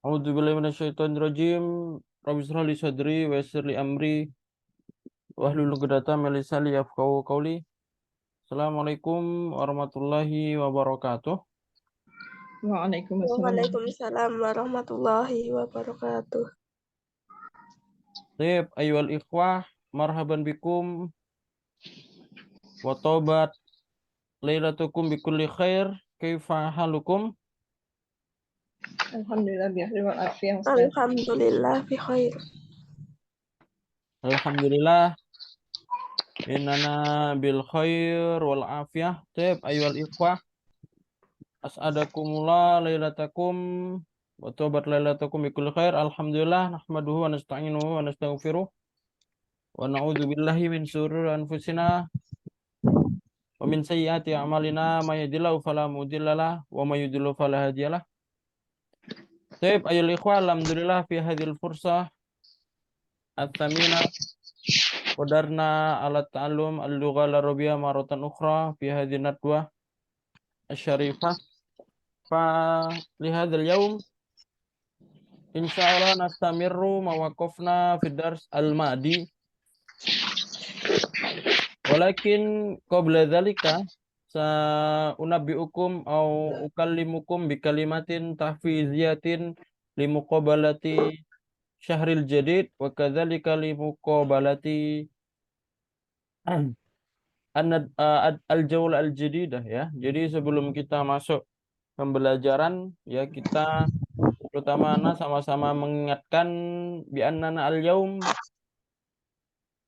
A'udzubillahi minasyaitonirrajim. Rabbi shrah li sadri wa yassir li amri wahlul 'uqdatam min lisani yafqahu qawli. Assalamualaikum warahmatullahi wabarakatuh. Waalaikumsalam. Waalaikumsalam warahmatullahi wabarakatuh. Taib ayyuhal ikhwah, marhaban bikum wa taubat lailatukum bikulli khair. Kaifa halukum? Alhamdulillah bi khair wal afiyah Ustaz. Alhamdulillah fi khair. Alhamdulillah innana bil khair wal afiyah. Taib ayyuhal ikhwah, as'adakumullah lailatakum wa taubat lailatakum bikulli khair. Alhamdulillah nahmaduhu wa nasta'inuhu wa nastaghfiruh wa na'udzu billahi min syururi anfusina wa min sayyiati a'malina may yahdihillahu fala mudhillalah wa may yudhlil fala hadiyalah. Taib ayyuhal ikhwah, alhamdulillah fi hadhil fursah at-thamina qadarna ala ta'allum al-lugha al-arabiyyah maratan ukhra fi hadhihi nadwah asy-syarifah. Fa li hadzal yaum insyaallah nastamirru ma waqafna fi dars al-ma'di. Walakin qabla dzalika unabbiukum au ukallimukum bi kalimatin tahfiziyatin limuqabalati syahril jadid wa kadzalika limuqabalati al-jawla al-jadidah ya. Jadi sebelum kita masuk pembelajaran ya, kita terutama ana sama-sama mengingatkan bi annana al-yaum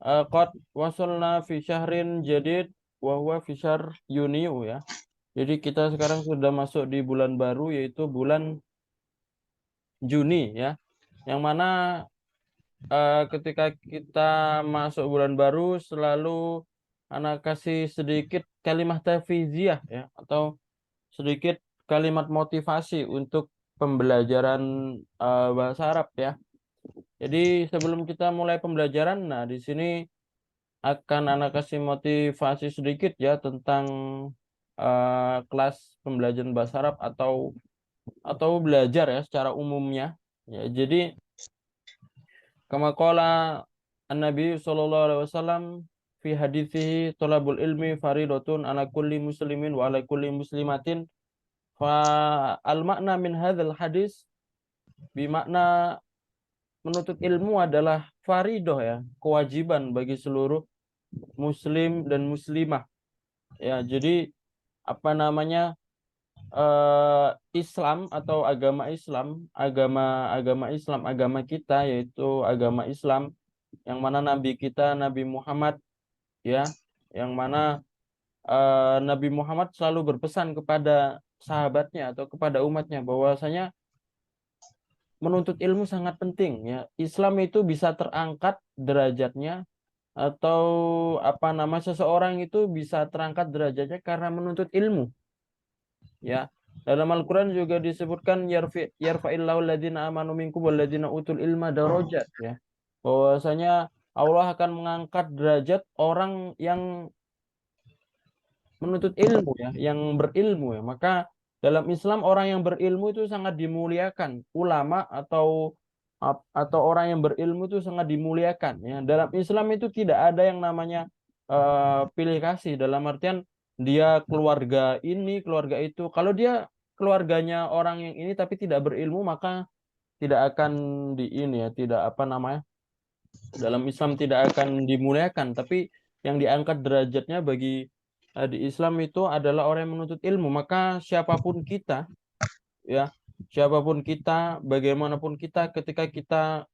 qad wasalna fi syahrin jadid wa huwa fi syahr Yuniu ya. Jadi kita sekarang sudah masuk di bulan baru, yaitu bulan Juni ya. Yang mana ketika kita masuk bulan baru selalu anak kasih sedikit kalimat tafiziyah ya, atau sedikit kalimat motivasi untuk pembelajaran bahasa Arab ya. Jadi sebelum kita mulai pembelajaran, nah di sini akan anak kasih motivasi sedikit ya tentang kelas pembelajaran bahasa Arab atau belajar ya secara umumnya. Ya, jadi kama qala an-nabi sallallahu alaihi wasallam fi haditsihi talabul ilmi faridatun ala kulli muslimin wa ala kulli muslimatin. Fa al makna min hadzal hadis bi makna menuntut ilmu adalah faridah ya, kewajiban bagi seluruh muslim dan muslimah. Ya, jadi apa namanya? Islam atau agama Islam, agama kita yaitu agama Islam, yang mana nabi kita Nabi Muhammad ya, yang mana Nabi Muhammad selalu berpesan kepada sahabatnya atau kepada umatnya bahwasanya menuntut ilmu sangat penting ya. Islam itu bisa terangkat derajatnya, atau apa nama, seseorang itu bisa terangkat derajatnya karena menuntut ilmu. Ya, dalam Al-Quran juga disebutkan yarfa'illahu alladziina amanu minkum walladzina utul ilma darajat ya. Bahwasanya Allah akan mengangkat derajat orang yang menuntut ilmu ya, yang berilmu ya. Maka dalam Islam orang yang berilmu itu sangat dimuliakan. Ulama atau orang yang berilmu itu sangat dimuliakan ya. Dalam Islam itu tidak ada yang namanya pilih kasih, dalam artian dia keluarga ini, keluarga itu. Kalau dia keluarganya orang yang ini tapi tidak berilmu, maka tidak akan di ini ya, tidak apa namanya, dalam Islam tidak akan dimuliakan. Tapi yang diangkat derajatnya bagi di Islam itu adalah orang yang menuntut ilmu. Maka siapapun kita ya, siapapun kita, bagaimanapun kita, ketika kita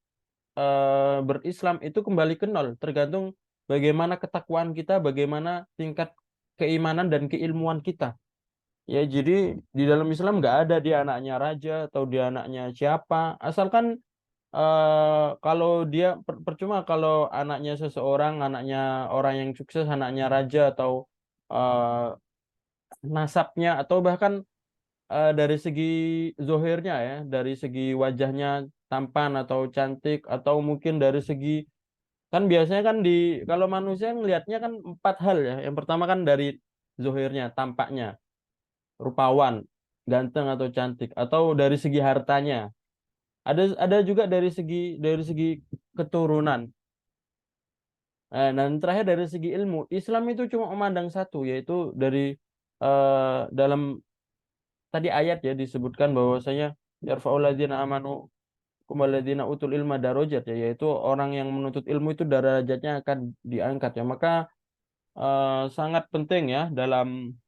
berislam itu kembali ke nol, tergantung bagaimana ketakwaan kita, bagaimana tingkat keimanan dan keilmuan kita. Ya, jadi di dalam Islam nggak ada dia anaknya raja atau dia anaknya siapa, asalkan kalau dia percuma kalau anaknya seseorang, anaknya orang yang sukses, anaknya raja, atau nasabnya, atau bahkan dari segi zohirnya ya, dari segi wajahnya tampan atau cantik, atau mungkin dari segi, kan biasanya kan kalau manusia ngelihatnya kan empat hal ya. Yang pertama kan dari zohirnya, tampaknya, rupawan, ganteng atau cantik, atau dari segi hartanya, Ada juga dari segi keturunan. Dan terakhir dari segi ilmu, Islam itu cuma memandang satu, yaitu dalam tadi ayat ya disebutkan bahwasanya yarfa'ul ladzina amanu kumalladzina utul ilma darajat ya, yaitu orang yang menuntut ilmu itu derajatnya akan diangkat ya. Maka sangat penting ya dalam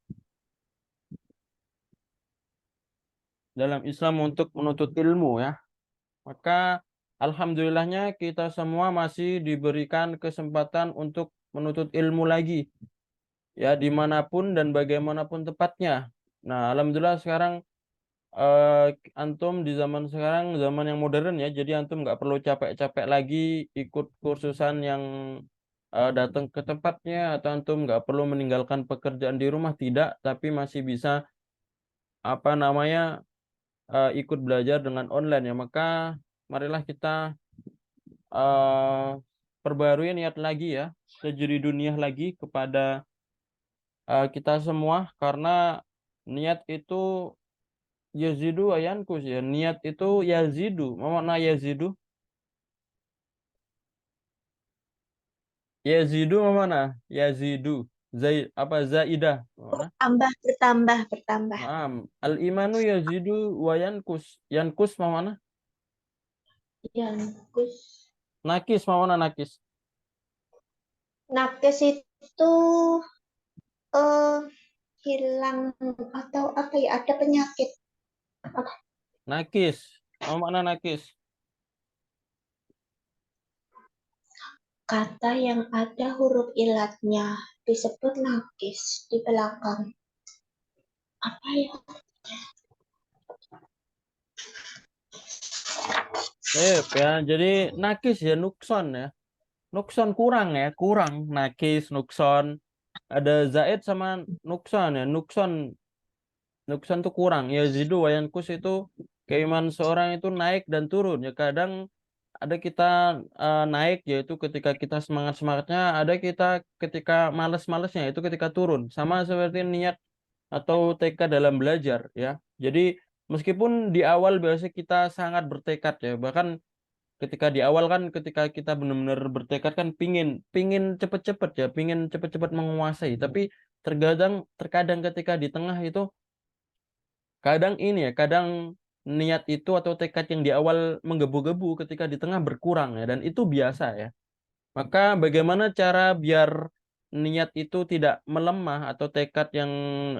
Islam untuk menuntut ilmu ya. Maka alhamdulillahnya kita semua masih diberikan kesempatan untuk menuntut ilmu lagi ya, dimanapun dan bagaimanapun tepatnya. Nah, alhamdulillah sekarang antum di zaman sekarang zaman yang modern ya, jadi antum nggak perlu capek-capek lagi ikut kursusan yang datang ke tempatnya, atau antum nggak perlu meninggalkan pekerjaan di rumah, tidak, tapi masih bisa apa namanya ikut belajar dengan online ya. Maka marilah kita eh perbarui niat lagi ya, tajri dunia lagi kepada kita semua, karena niat itu yazidu wa yankus ya. Niat itu yazidu. Apa makna yazidu? Yazidu apa mana? Yazidu. Apa zaidah? Apa mana? Tambah, bertambah, bertambah. Naam. Al imanu yazidu wa yankus. Yankus apa mana? Yankus. Nakis apa mana nakis? Nakes itu eh hilang atau apa ya? Ada penyakit. Nakis. Apa makna nakis? Kata yang ada huruf ilatnya disebut nakis di belakang. Apa ya? Ya, jadi nakis ya nukson ya. Nukson kurang ya, kurang. Nakis, nukson. Ada zaid sama nukson ya. Nukson tuh kurang. Ya zidu wayankus itu keimanan seorang itu naik dan turun ya. Kadang ada kita naik yaitu ketika kita semangat-semangatnya, ada kita ketika males-malesnya itu ketika turun. Sama seperti niat atau tekad dalam belajar ya. Jadi meskipun di awal biasa kita sangat bertekad ya, bahkan ketika di awal kan ketika kita benar-benar bertekad kan pingin pingin cepet-cepet ya, pingin cepet-cepet menguasai, tapi terkadang terkadang ketika di tengah itu kadang ini ya, kadang niat itu atau tekad yang di awal menggebu-gebu ketika di tengah berkurang ya, dan itu biasa ya. Maka bagaimana cara biar niat itu tidak melemah atau tekad yang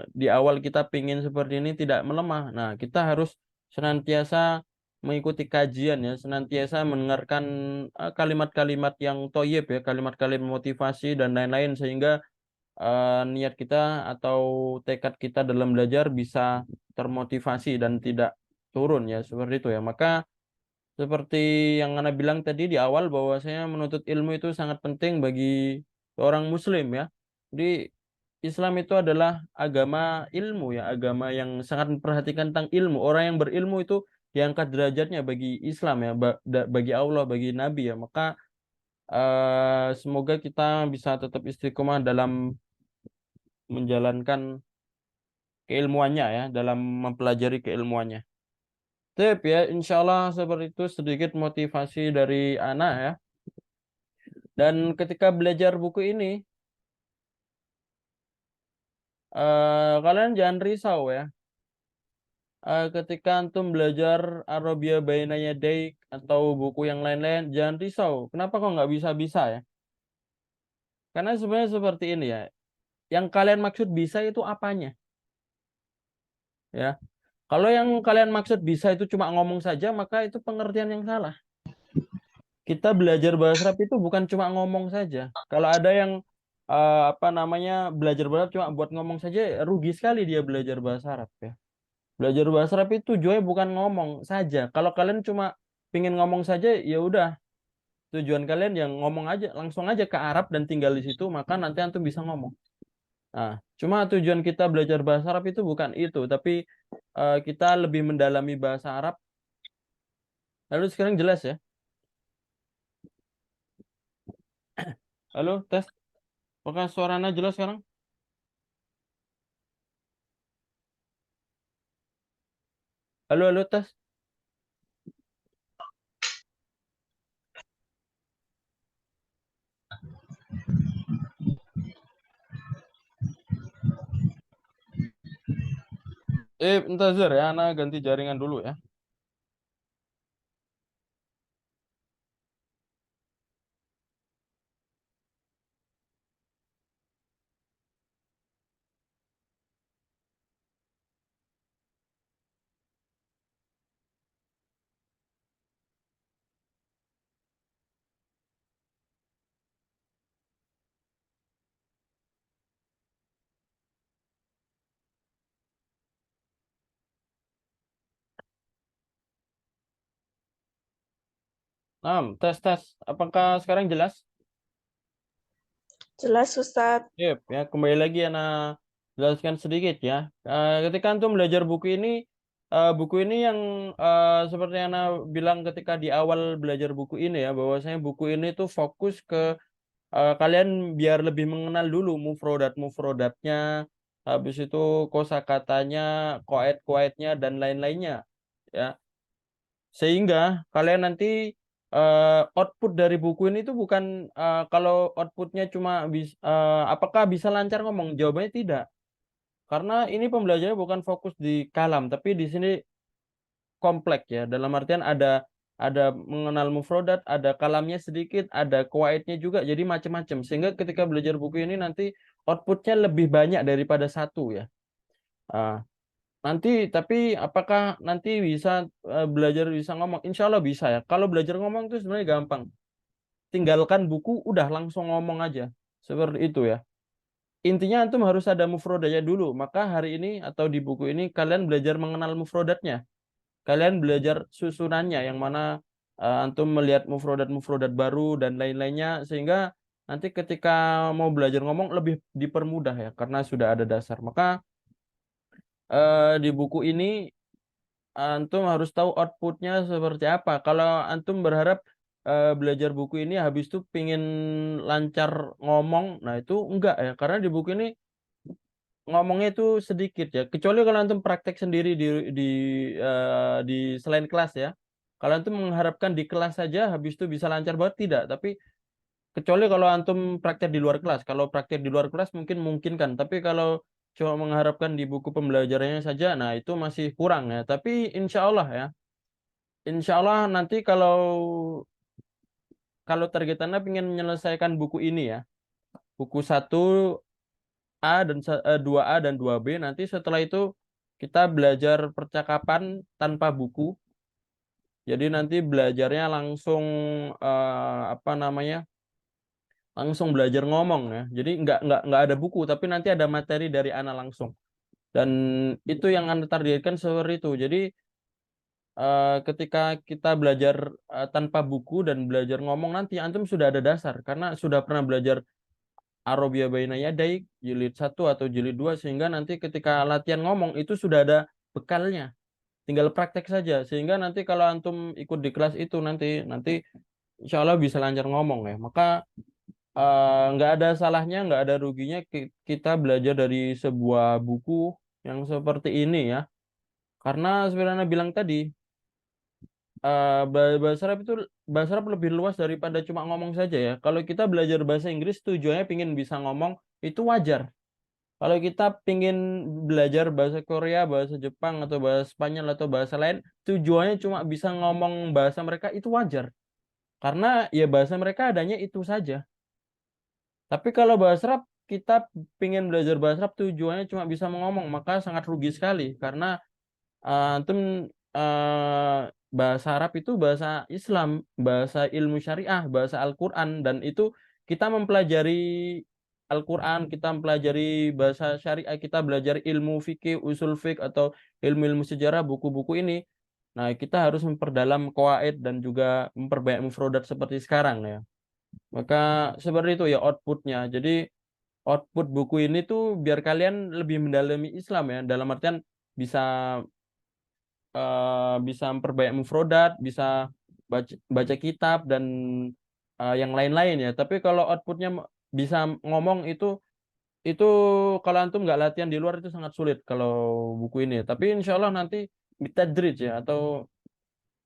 di awal kita pingin seperti ini tidak melemah. Nah, kita harus senantiasa mengikuti kajian ya, senantiasa mendengarkan kalimat-kalimat yang toyib ya, kalimat-kalimat motivasi dan lain-lain, sehingga niat kita atau tekad kita dalam belajar bisa termotivasi dan tidak turun ya, seperti itu ya. Maka seperti yang Anda bilang tadi di awal bahwasanya menuntut ilmu itu sangat penting bagi seorang muslim ya. Jadi Islam itu adalah agama ilmu ya, agama yang sangat memperhatikan tentang ilmu. Orang yang berilmu itu diangkat derajatnya bagi Islam ya, bagi Allah, bagi Nabi ya. Maka semoga kita bisa tetap istiqomah dalam menjalankan keilmuannya ya, dalam mempelajari keilmuannya. Tip ya, insya Allah seperti itu sedikit motivasi dari anak ya. Dan ketika belajar buku ini, kalian jangan risau ya. Ketika antum belajar Arabia Baina Yadaik atau buku yang lain-lain, jangan risau. Kenapa kok nggak bisa-bisa ya? Karena sebenarnya seperti ini ya. Yang kalian maksud bisa itu apanya? Ya. Kalau yang kalian maksud bisa itu cuma ngomong saja, maka itu pengertian yang salah. Kita belajar bahasa Arab itu bukan cuma ngomong saja. Kalau ada yang apa namanya belajar bahasa Arab cuma buat ngomong saja, rugi sekali dia belajar bahasa Arab ya. Belajar bahasa Arab itu tujuannya bukan ngomong saja. Kalau kalian cuma pingin ngomong saja, ya udah, tujuan kalian yang ngomong aja, langsung aja ke Arab dan tinggal di situ, maka nanti antum bisa ngomong. Nah, cuma tujuan kita belajar bahasa Arab itu bukan itu, tapi kita lebih mendalami bahasa Arab. Lalu sekarang jelas ya. Halo, tes. Apakah suaranya jelas sekarang? Halo, halo, tes. Entazir ya, Ana ganti jaringan dulu ya. Nah, tes tes. Apakah sekarang jelas? Jelas, Ustadz. Yep, ya kembali lagi Ana jelaskan sedikit ya. Ketika antum belajar buku ini yang seperti Ana bilang ketika di awal belajar buku ini ya, bahwasanya buku ini tuh fokus ke kalian biar lebih mengenal dulu mufrodatnya, habis itu kosakatanya, koet-koetnya dan lain-lainnya ya. Sehingga kalian nanti output dari buku ini tuh bukan kalau outputnya cuma apakah bisa lancar ngomong? Jawabannya tidak. Karena ini pembelajarannya bukan fokus di kalam, tapi di sini kompleks ya. Dalam artian ada mengenal mufrodat, ada kalamnya sedikit, ada kuwaitnya juga, jadi macam-macam. Sehingga ketika belajar buku ini nanti outputnya lebih banyak daripada satu ya. Ah, nanti tapi apakah nanti bisa belajar bisa ngomong? Insya Allah bisa ya. Kalau belajar ngomong itu sebenarnya gampang. Tinggalkan buku, udah langsung ngomong aja. Seperti itu ya. Intinya antum harus ada mufrodanya dulu. Maka hari ini atau di buku ini kalian belajar mengenal mufrodatnya. Kalian belajar susunannya yang mana antum melihat mufrodat-mufrodat baru dan lain-lainnya sehingga nanti ketika mau belajar ngomong lebih dipermudah ya karena sudah ada dasar. Maka di buku ini antum harus tahu outputnya seperti apa. Kalau antum berharap belajar buku ini habis itu pingin lancar ngomong, nah itu enggak ya, karena di buku ini ngomongnya itu sedikit ya. Kecuali kalau antum praktek sendiri di di selain kelas ya. Kalau antum mengharapkan di kelas saja habis itu bisa lancar banget tidak, tapi kecuali kalau antum praktek di luar kelas. Kalau praktek di luar kelas mungkin kan, tapi kalau cuma mengharapkan di buku pembelajarannya saja, nah itu masih kurang ya. Tapi insya Allah ya, insya Allah nanti kalau kalau target Anda ingin menyelesaikan buku ini ya, buku 2A dan 2B, nanti setelah itu kita belajar percakapan tanpa buku. Jadi nanti belajarnya langsung apa namanya? Langsung belajar ngomong ya. Jadi nggak ada buku, tapi nanti ada materi dari Ana langsung. Dan itu yang Anda targetkan seperti itu. Jadi ketika kita belajar tanpa buku dan belajar ngomong nanti antum sudah ada dasar karena sudah pernah belajar Arabia Baina Yadaik jilid 1 atau jilid 2 sehingga nanti ketika latihan ngomong itu sudah ada bekalnya. Tinggal praktek saja sehingga nanti kalau antum ikut di kelas itu nanti insya Allah bisa lancar ngomong ya. Maka nggak ada salahnya, nggak ada ruginya kita belajar dari sebuah buku yang seperti ini ya. Karena sebenarnya Anda bilang tadi bahasa Arab itu bahasa Arab lebih luas daripada cuma ngomong saja ya. Kalau kita belajar bahasa Inggris tujuannya pingin bisa ngomong itu wajar. Kalau kita pingin belajar bahasa Korea, bahasa Jepang atau bahasa Spanyol atau bahasa lain, tujuannya cuma bisa ngomong bahasa mereka itu wajar. Karena ya bahasa mereka adanya itu saja. Tapi kalau bahasa Arab kita pingin belajar bahasa Arab tujuannya cuma bisa ngomong, maka sangat rugi sekali karena antum bahasa Arab itu bahasa Islam, bahasa ilmu syariah, bahasa Al-Quran, dan itu kita mempelajari Al-Quran, kita mempelajari bahasa syariah, kita belajar ilmu fikih, usul fikih atau ilmu-ilmu sejarah, buku-buku ini. Nah, kita harus memperdalam qawaid dan juga memperbanyak mufrodat seperti sekarang ya. Maka seperti itu ya outputnya. Jadi output buku ini tuh biar kalian lebih mendalami Islam ya, dalam artian bisa bisa memperbanyak mufrodat, bisa baca kitab dan yang lain-lain ya. Tapi kalau outputnya bisa ngomong itu kalau antum nggak latihan di luar itu sangat sulit kalau buku ini. Tapi insya Allah nanti bitadrij ya atau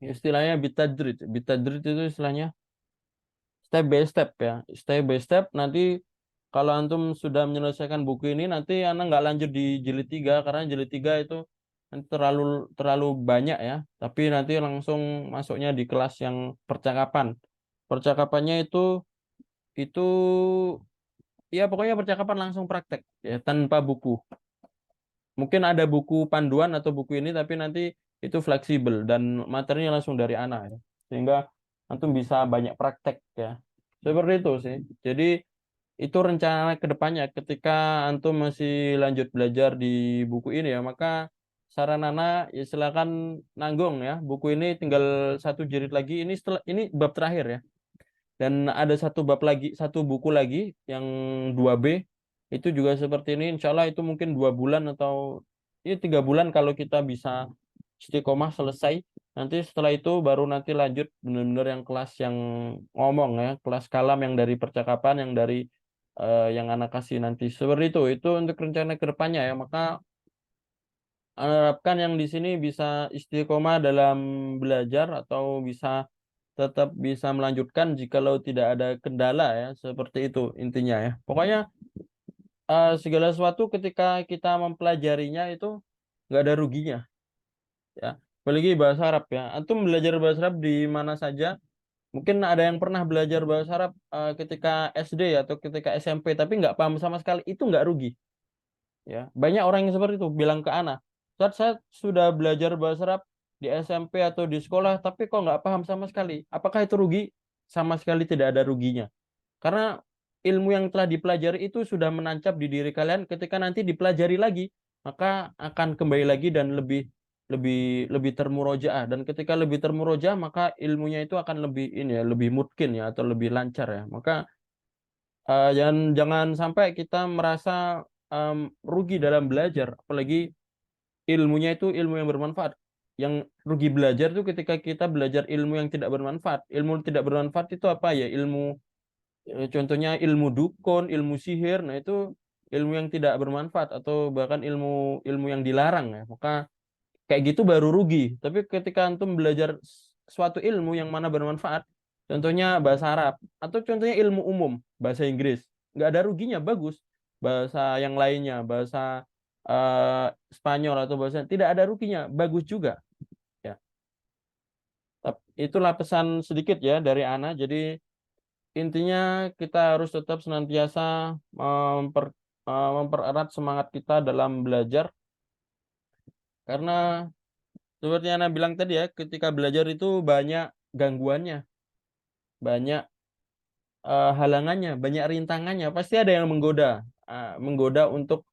istilahnya bitadrij. Bitadrij itu istilahnya step by step ya. Step by step nanti kalau antum sudah menyelesaikan buku ini nanti anak nggak lanjut di jilid 3 karena jilid 3 itu nanti terlalu banyak ya, tapi nanti langsung masuknya di kelas yang percakapan. Percakapannya itu ya pokoknya percakapan langsung praktek ya tanpa buku. Mungkin ada buku panduan atau buku ini tapi nanti itu fleksibel dan materinya langsung dari anak ya. Sehingga antum bisa banyak praktek ya. Seperti itu sih. Jadi itu rencana ke depannya ketika antum masih lanjut belajar di buku ini ya, maka saran Nana ya silakan nanggung ya. Buku ini tinggal 1 jilid lagi. Ini setelah ini bab terakhir ya. Dan ada satu bab lagi, satu buku lagi yang 2B itu juga seperti ini. Insya Allah itu mungkin 2 bulan atau ya 3 bulan kalau kita bisa istiqomah selesai. Nanti setelah itu baru nanti lanjut benar-benar yang kelas yang ngomong ya, kelas kalam yang dari percakapan, yang dari yang anak kasih nanti. Seperti itu. Itu untuk rencana ke depannya ya. Maka harapkan yang di sini bisa istiqomah dalam belajar atau bisa tetap bisa melanjutkan jikalau tidak ada kendala ya, seperti itu intinya ya. Pokoknya segala sesuatu ketika kita mempelajarinya itu nggak ada ruginya ya. Apalagi bahasa Arab ya. Antum belajar bahasa Arab di mana saja. Mungkin ada yang pernah belajar bahasa Arab ketika SD atau ketika SMP tapi nggak paham sama sekali. Itu nggak rugi ya. Banyak orang yang seperti itu bilang ke anak, saat saya sudah belajar bahasa Arab di SMP atau di sekolah tapi kok nggak paham sama sekali, apakah itu rugi? Sama sekali tidak ada ruginya, karena ilmu yang telah dipelajari itu sudah menancap di diri kalian. Ketika nanti dipelajari lagi maka akan kembali lagi dan lebih lebih lebih termurojaah, dan ketika lebih termurojaah maka ilmunya itu akan lebih ini ya, lebih mungkin ya atau lebih lancar ya. Maka jangan jangan sampai kita merasa rugi dalam belajar, apalagi ilmunya itu ilmu yang bermanfaat. Yang rugi belajar itu ketika kita belajar ilmu yang tidak bermanfaat. Ilmu tidak bermanfaat itu apa ya? Ilmu contohnya ilmu dukun, ilmu sihir. Nah, itu ilmu yang tidak bermanfaat atau bahkan ilmu ilmu yang dilarang ya. Maka kayak gitu baru rugi. Tapi ketika antum belajar suatu ilmu yang mana bermanfaat, contohnya bahasa Arab atau contohnya ilmu umum, bahasa Inggris, nggak ada ruginya, bagus. Bahasa yang lainnya, bahasa eh, Spanyol atau bahasa, tidak ada ruginya, bagus juga. Ya, itulah pesan sedikit ya dari Ana. Jadi intinya kita harus tetap senantiasa mempererat semangat kita dalam belajar, karena seperti yang Ana bilang tadi ya, ketika belajar itu banyak gangguannya, banyak halangannya, banyak rintangannya. Pasti ada yang menggoda untuk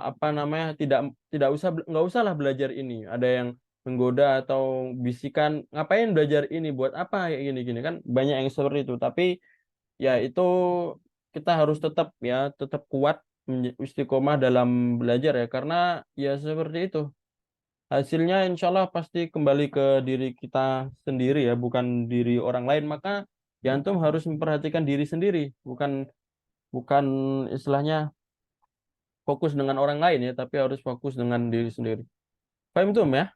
apa namanya, tidak usah, nggak usahlah belajar ini. Ada yang menggoda atau bisikan, ngapain belajar ini, buat apa kayak gini-gini kan, banyak yang seperti itu. Tapi ya itu kita harus tetap ya, tetap kuat istiqomah dalam belajar ya, karena ya seperti itu. Hasilnya insya Allah pasti kembali ke diri kita sendiri ya, bukan diri orang lain. Maka ya antum harus memperhatikan diri sendiri, bukan bukan istilahnya fokus dengan orang lain ya, tapi harus fokus dengan diri sendiri. Paham tuh ya?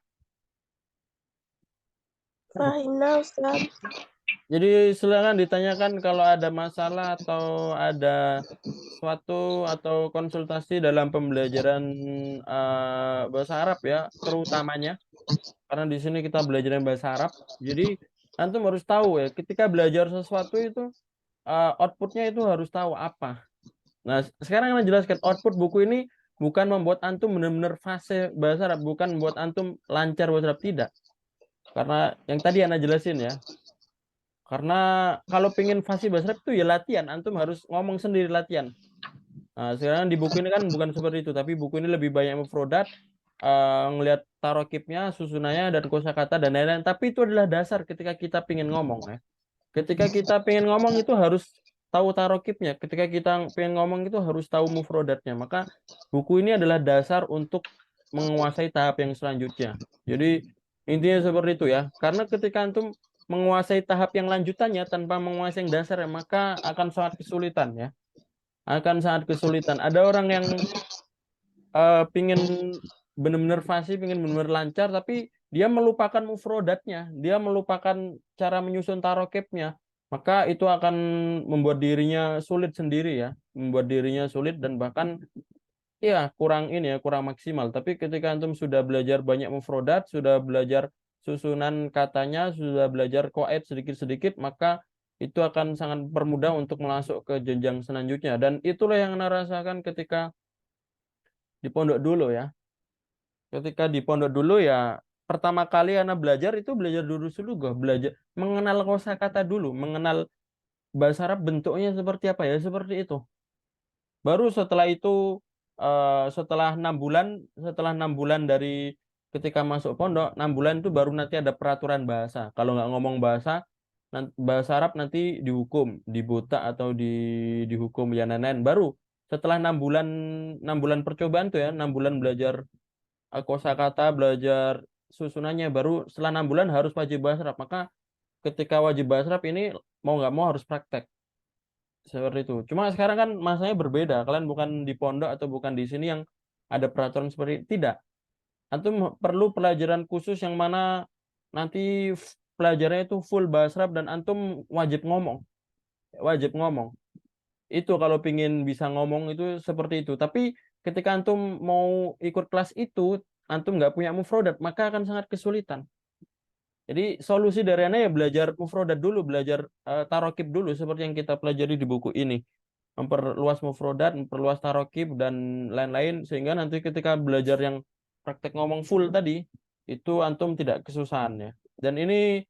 Fahimna Ustaz. Jadi silakan ditanyakan kalau ada masalah atau ada suatu atau konsultasi dalam pembelajaran bahasa Arab ya, terutamanya. Karena di sini kita belajar bahasa Arab. Jadi antum harus tahu ya, ketika belajar sesuatu itu outputnya itu harus tahu apa. Nah, sekarang Anda jelaskan output buku ini bukan membuat antum benar-benar fase bahasa Arab, bukan membuat antum lancar bahasa Arab, tidak. Karena yang tadi Anda jelasin ya. Karena kalau pengen fasih bahasa Arab itu ya latihan, antum harus ngomong sendiri, latihan. Nah, sekarang di buku ini kan bukan seperti itu, tapi buku ini lebih banyak mufrodat, ngelihat tarokibnya, susunannya, dan kosakata dan lain-lain. Tapi itu adalah dasar ketika kita pengen ngomong ya. Ketika kita pengen ngomong itu harus tahu tarokibnya. Ketika kita pengen ngomong itu harus tahu mufrodatnya. Maka buku ini adalah dasar untuk menguasai tahap yang selanjutnya. Jadi intinya seperti itu ya. Karena ketika antum menguasai tahap yang lanjutannya tanpa menguasai yang dasar, maka akan sangat kesulitan ya. Akan sangat kesulitan. Ada orang yang pingin benar-benar fasih, pingin benar-benar lancar, tapi dia melupakan mufrodatnya, dia melupakan cara menyusun tarokibnya, maka itu akan membuat dirinya sulit sendiri ya, membuat dirinya sulit dan bahkan ya kurang ini ya, kurang maksimal. Tapi ketika antum sudah belajar banyak mufrodat, sudah belajar susunan katanya, sudah belajar qaid sedikit-sedikit, maka itu akan sangat permudah untuk masuk ke jenjang selanjutnya. Dan itulah yang Anda rasakan ketika di pondok dulu ya. Ketika di pondok dulu ya, pertama kali Anda belajar itu belajar dulu, belajar mengenal kosakata dulu, mengenal bahasa Arab bentuknya seperti apa ya, seperti itu. Baru setelah itu setelah 6 bulan dari ketika masuk pondok, 6 bulan itu baru nanti ada peraturan bahasa. Kalau nggak ngomong bahasa Arab nanti dihukum, dibuta atau dihukum ya lain-lain. Baru setelah 6 bulan percobaan tuh ya, 6 bulan belajar kosakata, belajar susunannya, baru setelah 6 bulan harus wajib bahasa Arab. Maka ketika wajib bahasa Arab ini mau nggak mau harus praktek. Seperti itu. Cuma sekarang kan masanya berbeda. Kalian bukan di pondok atau bukan di sini yang ada peraturan seperti tidak. Antum perlu pelajaran khusus yang mana nanti pelajarannya itu full bahasa Arab dan antum wajib ngomong. Wajib ngomong. Itu kalau pingin bisa ngomong itu seperti itu. Tapi ketika antum mau ikut kelas itu, antum nggak punya mufrodat, maka akan sangat kesulitan. Jadi solusi dari Anda ya belajar mufrodat dulu, belajar tarokib dulu seperti yang kita pelajari di buku ini. Memperluas mufrodat, memperluas tarokib dan lain-lain sehingga nanti ketika belajar yang praktek ngomong full tadi itu antum tidak kesusahan ya. Dan ini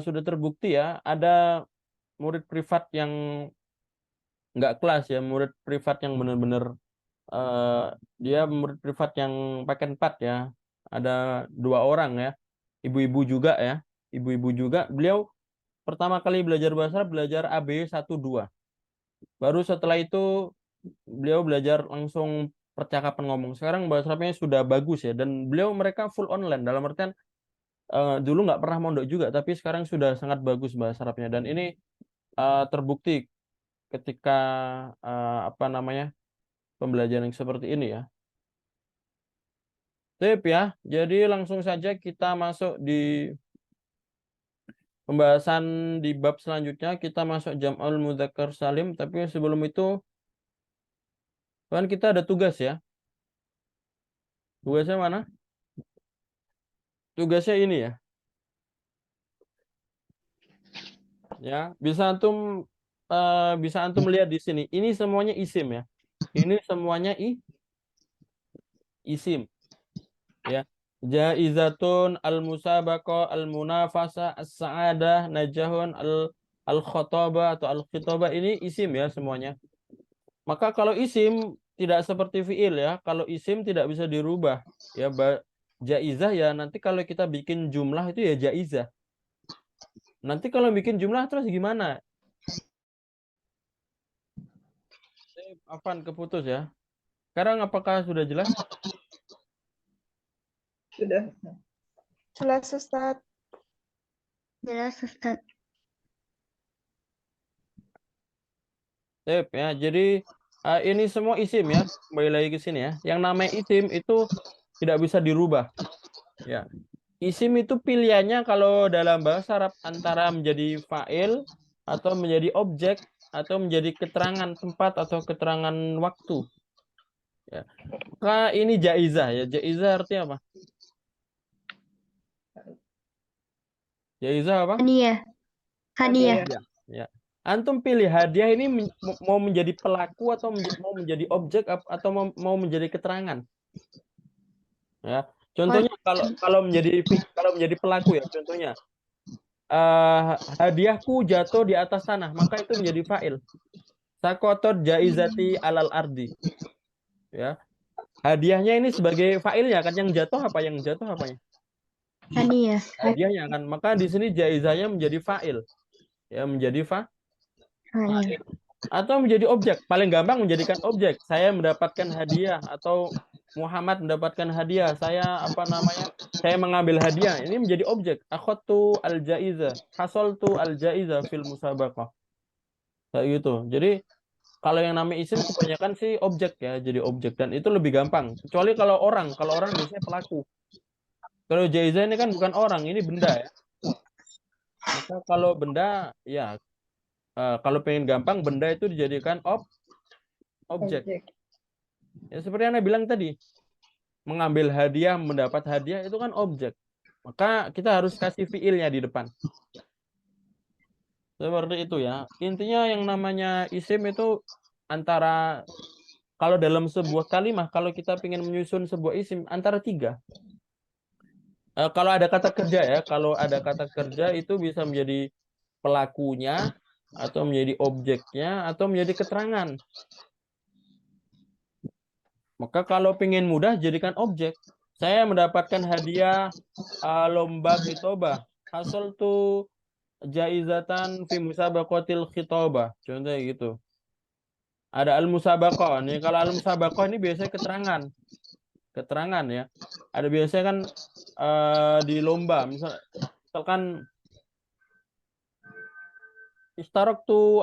sudah terbukti ya, ada murid privat yang nggak kelas ya, murid privat yang benar-benar eh, dia murid privat yang paket 4 ya. Ada 2 orang ya, ibu-ibu juga ya, ibu-ibu juga. Beliau pertama kali belajar bahasa Arab, belajar AB 1-2. Baru setelah itu beliau belajar langsung percakapan ngomong. Sekarang bahasa Arabnya sudah bagus ya, dan mereka full online. Dalam artian dulu nggak pernah mondok juga, tapi sekarang sudah sangat bagus bahasa Arabnya. Dan ini terbukti ketika apa namanya pembelajaran yang seperti ini ya. Sip ya. Jadi langsung saja kita masuk di pembahasan di bab selanjutnya. Kita masuk Jam'ul Mudzakkar Salim. Tapi sebelum itu kan kita ada tugas ya. Tugasnya mana? Tugasnya ini ya. Ya, bisa antum lihat di sini. Ini semuanya isim ya. Ini semuanya isim ya. Jaizatun, al-musabaqah, al-munafasa, as-sa'adah, najahun, al-khotoba atau al-khitoba ini isim ya semuanya. Maka kalau isim tidak seperti fiil ya. Kalau isim tidak bisa dirubah ya. Jaizah ya nanti kalau kita bikin jumlah itu ya jaizah. Nanti kalau bikin jumlah terus gimana? Apaan keputus ya? Sekarang apakah sudah jelas? Sudah. Jelas, Ustaz. Jelas, Ustaz. Sip ya. Jadi ini semua isim ya. Kembali lagi ke sini ya. Yang namanya isim itu tidak bisa dirubah. Ya. Isim itu pilihannya kalau dalam bahasa Arab antara menjadi fa'il atau menjadi objek atau menjadi keterangan tempat atau keterangan waktu. Ya. Maka ini jaizah ya. Jaizah artinya apa? Jaizah apa? Hadiah. Hadiah. Hadiah. Ya. Antum pilih hadiah ini mau menjadi pelaku atau mau menjadi objek atau mau menjadi keterangan. Ya. Contohnya kalau menjadi pelaku ya, contohnya hadiahku jatuh di atas tanah, maka itu menjadi fa'il. Sakotot jaizati alal ardi. Ya. Hadiahnya ini sebagai fa'ilnya kan, yang jatuh apa? Yang jatuh apanya? Hadiah. Hadiahnya kan. Maka di sini jaizahnya menjadi fa'il. Ya, menjadi Hadiah. atau menjadi objek. Paling gampang menjadikan objek. Saya mendapatkan hadiah atau Muhammad mendapatkan hadiah. Saya Saya mengambil hadiah. Ini menjadi objek. Akhadtu al-jaizah, hasaltu al-jaizah fil musabaqah. Kayak gitu. Jadi kalau yang namanya isim kebanyakan sih objek ya, jadi objek, dan itu lebih gampang. Kecuali kalau orang biasanya pelaku. Kalau jaizah ini kan bukan orang, ini benda ya. Maka kalau benda ya kalau pengen gampang benda itu dijadikan objek. Objek. Ya seperti yang Anda bilang tadi, mengambil hadiah, mendapat hadiah itu kan objek. Maka kita harus kasih fiilnya di depan. Seperti itu ya. Intinya yang namanya isim itu antara, kalau dalam sebuah kalimat, kalau kita ingin menyusun sebuah isim, antara 3. Kalau ada kata kerja ya, kalau ada kata kerja itu bisa menjadi pelakunya, atau menjadi objeknya, atau menjadi keterangan. Maka kalau ingin mudah, jadikan objek. Saya mendapatkan hadiah lomba khitobah. Hasil tuh jaizatan fi musabaqatil khitobah. Contohnya gitu. Ada al-musabaqah. Nih, kalau al-musabaqah ini biasanya keterangan. Keterangan ya. Ada biasanya kan di lomba. Misalkan Istaroktu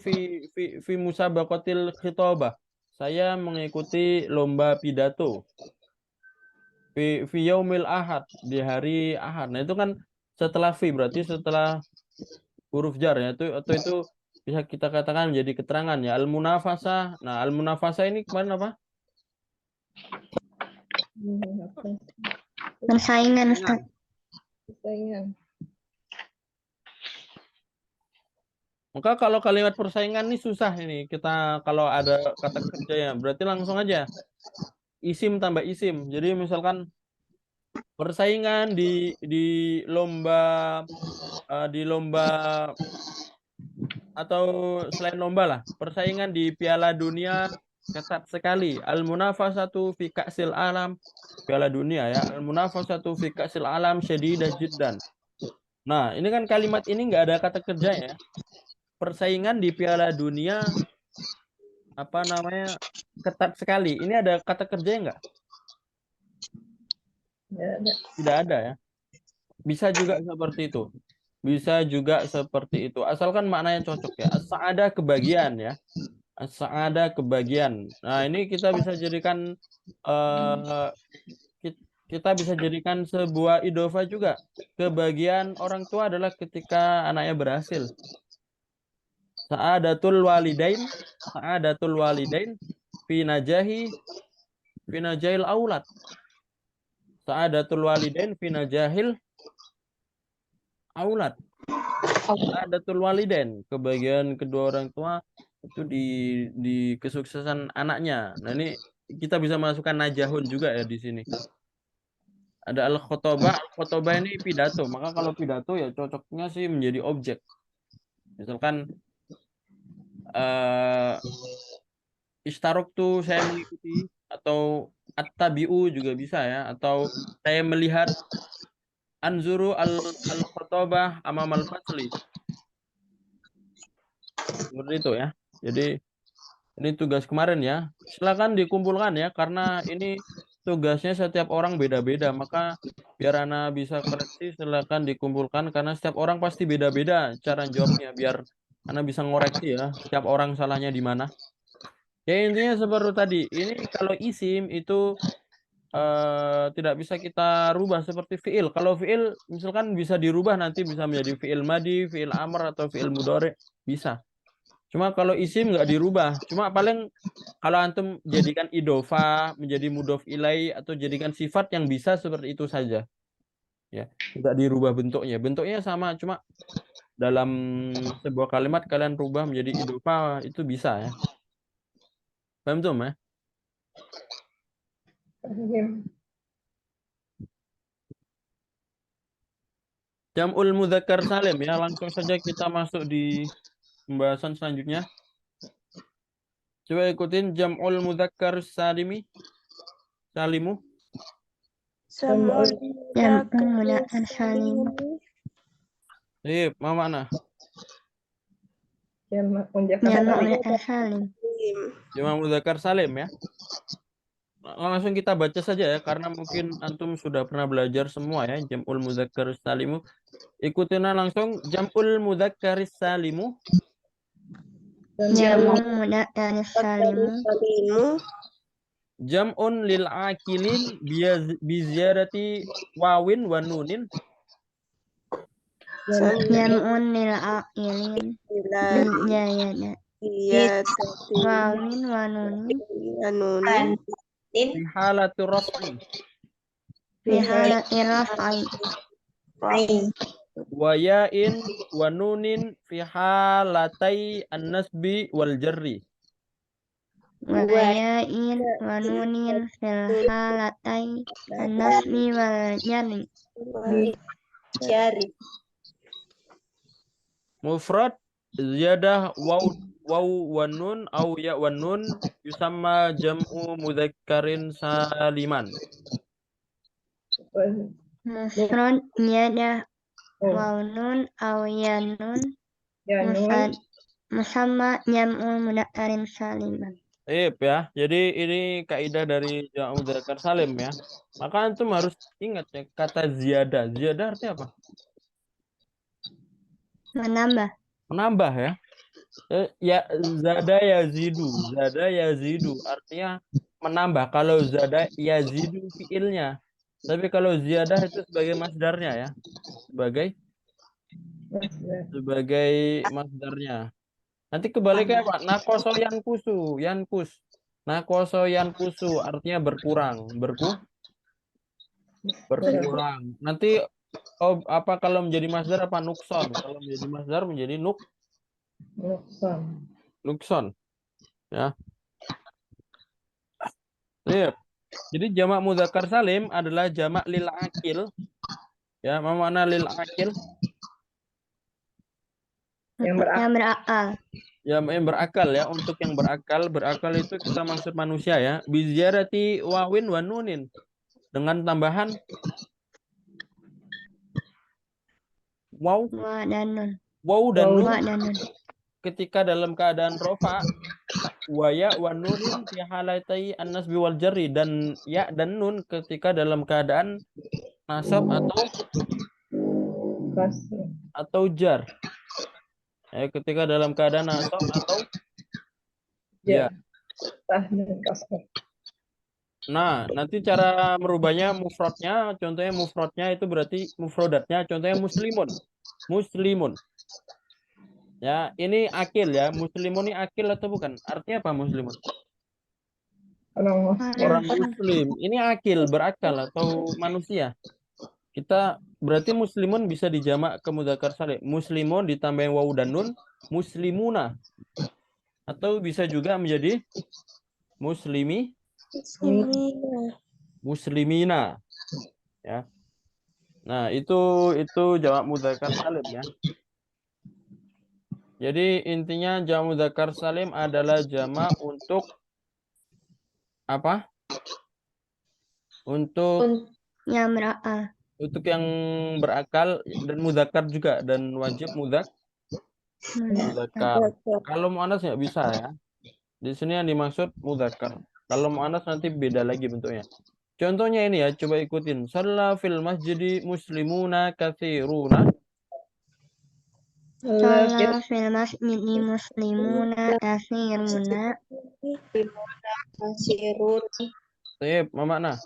fi musabaqatil khitobah. Saya mengikuti lomba pidato fi yaumil ahad, di hari ahad. Nah, itu kan setelah fi, berarti setelah huruf jar ya. Itu bisa kita katakan menjadi keterangan ya. Al-munafasah. Nah, al-munafasah ini kemarin apa? Persaingan, Ustaz. Persaingan. Maka kalau kalimat persaingan ini susah ini. Kita kalau ada kata kerja ya, berarti langsung aja isim tambah isim. Jadi misalkan persaingan lomba di lomba, atau selain lomba lah, persaingan di Piala Dunia ketat sekali. Al-munafasatu fi ka'sil alam, Piala Dunia ya. Al-munafasatu fi ka'sil alam syadidah jiddan. Nah, ini kan kalimat ini nggak ada kata kerja ya. Persaingan di Piala Dunia apa namanya ketat sekali. Ini ada kata kerjanya nggak? Nggak ada. Tidak ada ya. Bisa juga seperti itu. Bisa juga seperti itu. Asalkan maknanya cocok ya. As-sa'adah kebagian ya. As-sa'adah kebagian. Nah, ini kita bisa jadikan kita bisa jadikan sebuah idhofah juga. Kebagian orang tua adalah ketika anaknya berhasil. Sa'adatul walidain fi najahil aulad. Sa'adatul walidain fi najahil aulad. Sa'adatul walidain, kebahagiaan kedua orang tua itu di kesuksesan anaknya. Nah, ini kita bisa masukkan najahun juga ya di sini. Ada al-khotobah ini pidato. Maka kalau pidato ya cocoknya sih menjadi objek. Misalkan istarok tuh saya mengikuti, atau at-tabi'u juga bisa ya, atau saya melihat anzuru al-khotobah amamal fasli. Seperti itu ya. Jadi ini tugas kemarin ya. Silakan dikumpulkan ya, karena ini tugasnya setiap orang beda-beda. Maka biar Ana bisa koreksi, silakan dikumpulkan karena setiap orang pasti beda-beda cara jawabnya. Biar Ana bisa ngoreksi ya, setiap orang salahnya di mana. Ya intinya seperti tadi. Ini kalau isim itu tidak bisa kita rubah seperti fiil. Kalau fiil misalkan bisa dirubah, nanti bisa menjadi fiil madi, fiil amr, atau fiil mudhari, bisa. Cuma kalau isim nggak dirubah. Cuma paling kalau antum jadikan idhofah menjadi mudhof ilai, atau jadikan sifat yang bisa seperti itu saja. Ya, tidak dirubah bentuknya. Bentuknya sama, cuma dalam sebuah kalimat kalian rubah menjadi idhofah, itu bisa ya. Paham tuh, ya? Jam'ul mudzakkar salim ya, langsung saja kita masuk di pembahasan selanjutnya. Coba ikutin jam'ul mudzakkar salimu. Mudzakkar salim. Iya, mau mana? Mudzakkar salim. Jam'ul mudzakkar salim ya. Langsung kita baca saja ya, karena mungkin antum sudah pernah belajar semua ya jam'ul mudzakkar salimu. Ikutin langsung jam'ul mudzakkar salimu. Jam'ul mudzakkar salimu. Jam'un lil akilin bi ziyadati wawin wa nunin. Jam'un lil akilin bi ziyadati Ziyadatin wawin wa nunin anunin Tin Fi halati raf'i fi halati raf'i ain wa ya'in wa nunin fi halatai an-nasbi wal jarri. wa ya'in wa nunin fil halatai an-nasbi wal jarri. jari Mufrad ziyadah waw wa nun au ya wa nun yusamma jam'u mudzakkarin saliman. Mufrad ziyadah Oh, waw nun aw ya nun ya nun. musad musamma jam'u mudzakkar saliman. Ya, jadi ini kaidah dari jamak mudzakkar salim ya. Maka antum harus ingat ya kata ziyadah. Ziyadah artinya apa? Menambah. Menambah ya. Ya zada yazidu, zada yazidu artinya menambah. Kalau zada yazidu fiilnya. Tapi kalau ziyadah itu sebagai masdarnya ya. Sebagai masdarnya. Nanti kebaliknya apa? Nakoso yankusu, yankus. Nakoso yankusu artinya berkurang, berkurang. Nanti apa kalau menjadi masdar apa nukson? Kalau menjadi masdar menjadi Nukson. nukson. Ya. Iya. Jadi jamak mudzakkar salim adalah jamak lil akil. Ya, apa makna lil akil? Yang Yang berakal. Ya, yang berakal ya. Untuk yang berakal, berakal itu kita maksud manusia ya. Biziarati wawin wa nunin. Dengan tambahan waw, Wa dan nun. waw dan nun Wa dan nun. ketika dalam keadaan rofa wa ya wa nunin fi halatai an-nasbi wal jarri, dan ya dan nun ketika dalam keadaan nasab atau jar. Ketika dalam keadaan nasab atau ya. Nah, nanti cara merubahnya mufradnya, contohnya mufradnya itu berarti mufrodatnya, contohnya muslimun. Muslimun. Ya, ini akil ya. Muslimun ini akil atau bukan? Artinya apa muslimun? Orang muslim. Ini akil, berakal atau manusia. Kita berarti muslimun bisa dijamak ke mudzakkar salim. Muslimun ditambahin waw dan nun, muslimuna. Atau bisa juga menjadi muslimina. Ya. Nah, itu jamak mudzakkar salim ya. Jadi intinya jamak mudzakkar salim adalah jamak untuk apa? Untuk yang berakal. Untuk yang berakal dan mudzakkar juga, dan wajib mudzakkar. Kalau muannas nggak bisa ya. Di sini yang dimaksud mudzakkar. Kalau muannas nanti beda lagi bentuknya. Contohnya ini ya, coba ikutin. Shalla fil masjidi muslimuna katsiruna. Shalla fil masjidi muslimuna katsiruna. kasirun Sip, apa makna?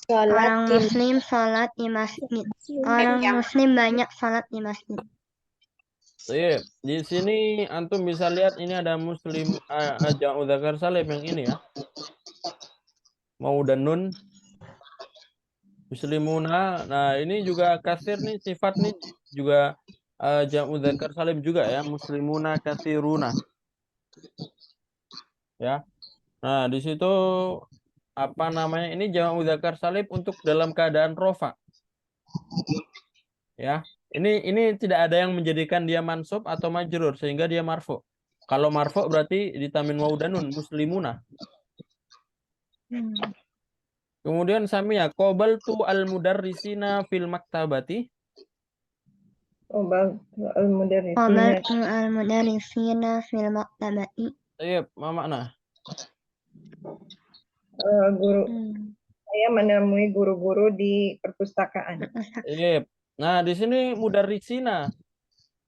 Orang sholat muslim salat di masjid. Orang muslim banyak salat di masjid. Sip. Di sini antum bisa lihat ini ada muslim jamak mudzakkar salim yang ini ya. Mau dan nun muslimuna. Nah, ini juga kasir nih, sifat nih juga jamak mudzakkar salim juga ya, muslimuna katsiruna. Ya. Nah, di situ apa namanya? Ini jamak mudzakkar salim untuk dalam keadaan rofa. Ya. Ini tidak ada yang menjadikan dia mansub atau majrur sehingga dia marfu. Kalau marfu berarti ditamin waw dan nun, muslimuna. Kemudian samia qabaltu al-mudarrisina fil maktabati. Qabaltu al-mudarrisina fil maktabati. Iya, apa makna? Guru. Saya menemui guru-guru di perpustakaan. Iya. Nah, di sini mudarrisina.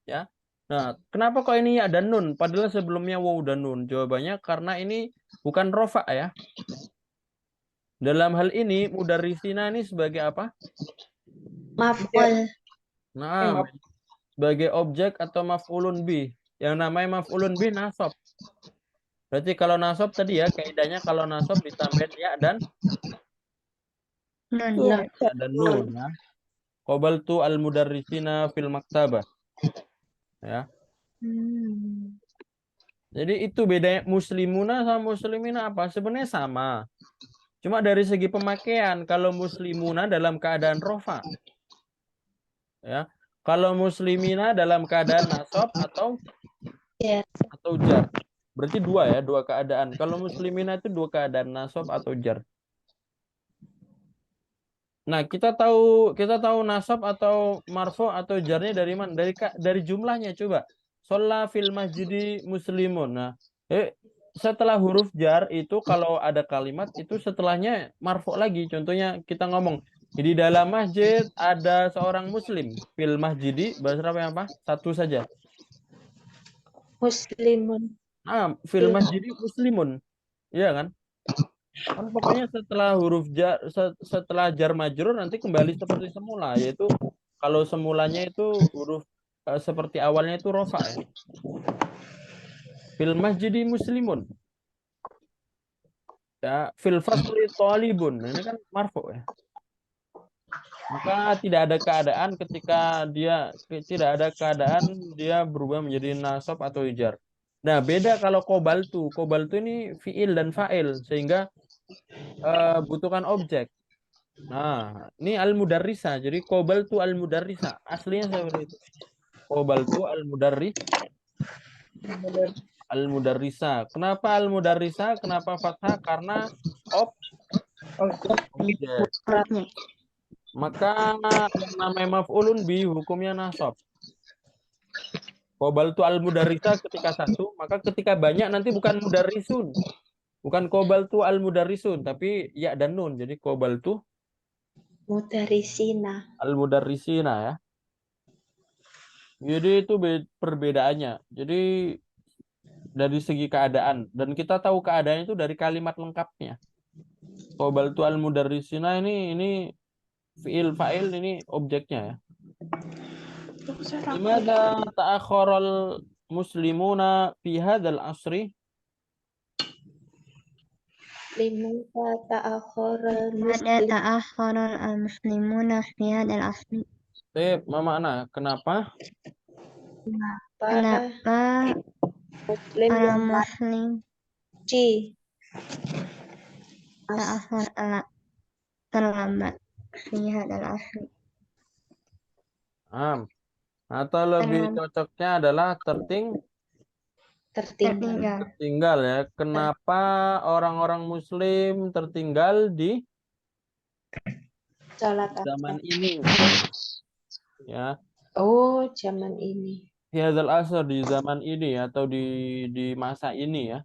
Ya. Nah, kenapa kok ini ada nun padahal sebelumnya waw dan nun? Jawabannya karena ini bukan rofa ya. Dalam hal ini mudarrisina ini sebagai apa? maf'ul Nah, sebagai objek atau maf'ulun bih. Yang namanya maf'ulun bih nasab. Berarti kalau nasab tadi ya, kaidahnya kalau nasab ditambahin ya dan Nun. Nun. nun ya. Qabaltu al-mudarrisina fil maktabah. Ya. Jadi itu bedanya muslimuna sama muslimina apa? Sebenarnya sama. Cuma dari segi pemakaian, kalau muslimuna dalam keadaan rofa. Ya. Kalau muslimina dalam keadaan nasab atau Jar. jar. Berarti dua ya, dua keadaan. Kalau muslimina itu dua keadaan, nasab atau jar. Nah, kita tahu nasab atau marfo atau jarnya dari mana? Dari jumlahnya coba. Sholla fil masjidi muslimun. Nah, setelah huruf jar itu kalau ada kalimat itu setelahnya marfo lagi. Contohnya kita ngomong di dalam masjid ada seorang muslim. Fil masjidi bahasa Arabnya apa? Satu saja. Muslimun. Fil masjidi muslimun. Iya kan? Kan pokoknya setelah huruf jar, setelah jar majrur nanti kembali seperti semula, yaitu kalau semulanya itu huruf seperti awalnya itu rofa ya. Fil masjidi muslimun. Ya, fil fasli thalibun. Ini kan marfu ya. Maka tidak ada keadaan ketika dia berubah menjadi nasab atau jar. Nah, beda kalau kobaltu. Kobaltu ini fiil dan fa'il sehingga butuhkan objek. Nah, ini al-mudarrisa. Jadi qabaltu al-mudarrisa. Aslinya seperti itu. Qabaltu al-mudarrisa. Kenapa al-mudarrisa? Kenapa fathah? Karena objek. Maka yang namanya maf'ulun bi hukumnya nasab. Qabaltu al-mudarrisa ketika satu, maka ketika banyak nanti bukan mudarrisun. Bukan qabaltu al-mudarrisun, tapi ya dan nun. Jadi qabaltu Mudarrisina. al-mudarrisina ya. Jadi itu perbedaannya. Jadi dari segi keadaan, dan kita tahu keadaannya itu dari kalimat lengkapnya. Qabaltu al-mudarrisina ini fiil fa'il, ini objeknya ya. Limadha ta'akharal muslimuna fi hadzal asri? Limadha ta'akharal Mada ta'akharal al-muslimuna fi hadzal asri. Mama Ana, kenapa? Kenapa Muslim para yang muslim maju terlambat fi hadzal asri? Atau lebih cocoknya adalah tertinggal ya. Kenapa orang-orang muslim tertinggal di Salat zaman ini? Ya. Oh, zaman ini. Hadzal asr, di zaman ini atau di masa ini ya.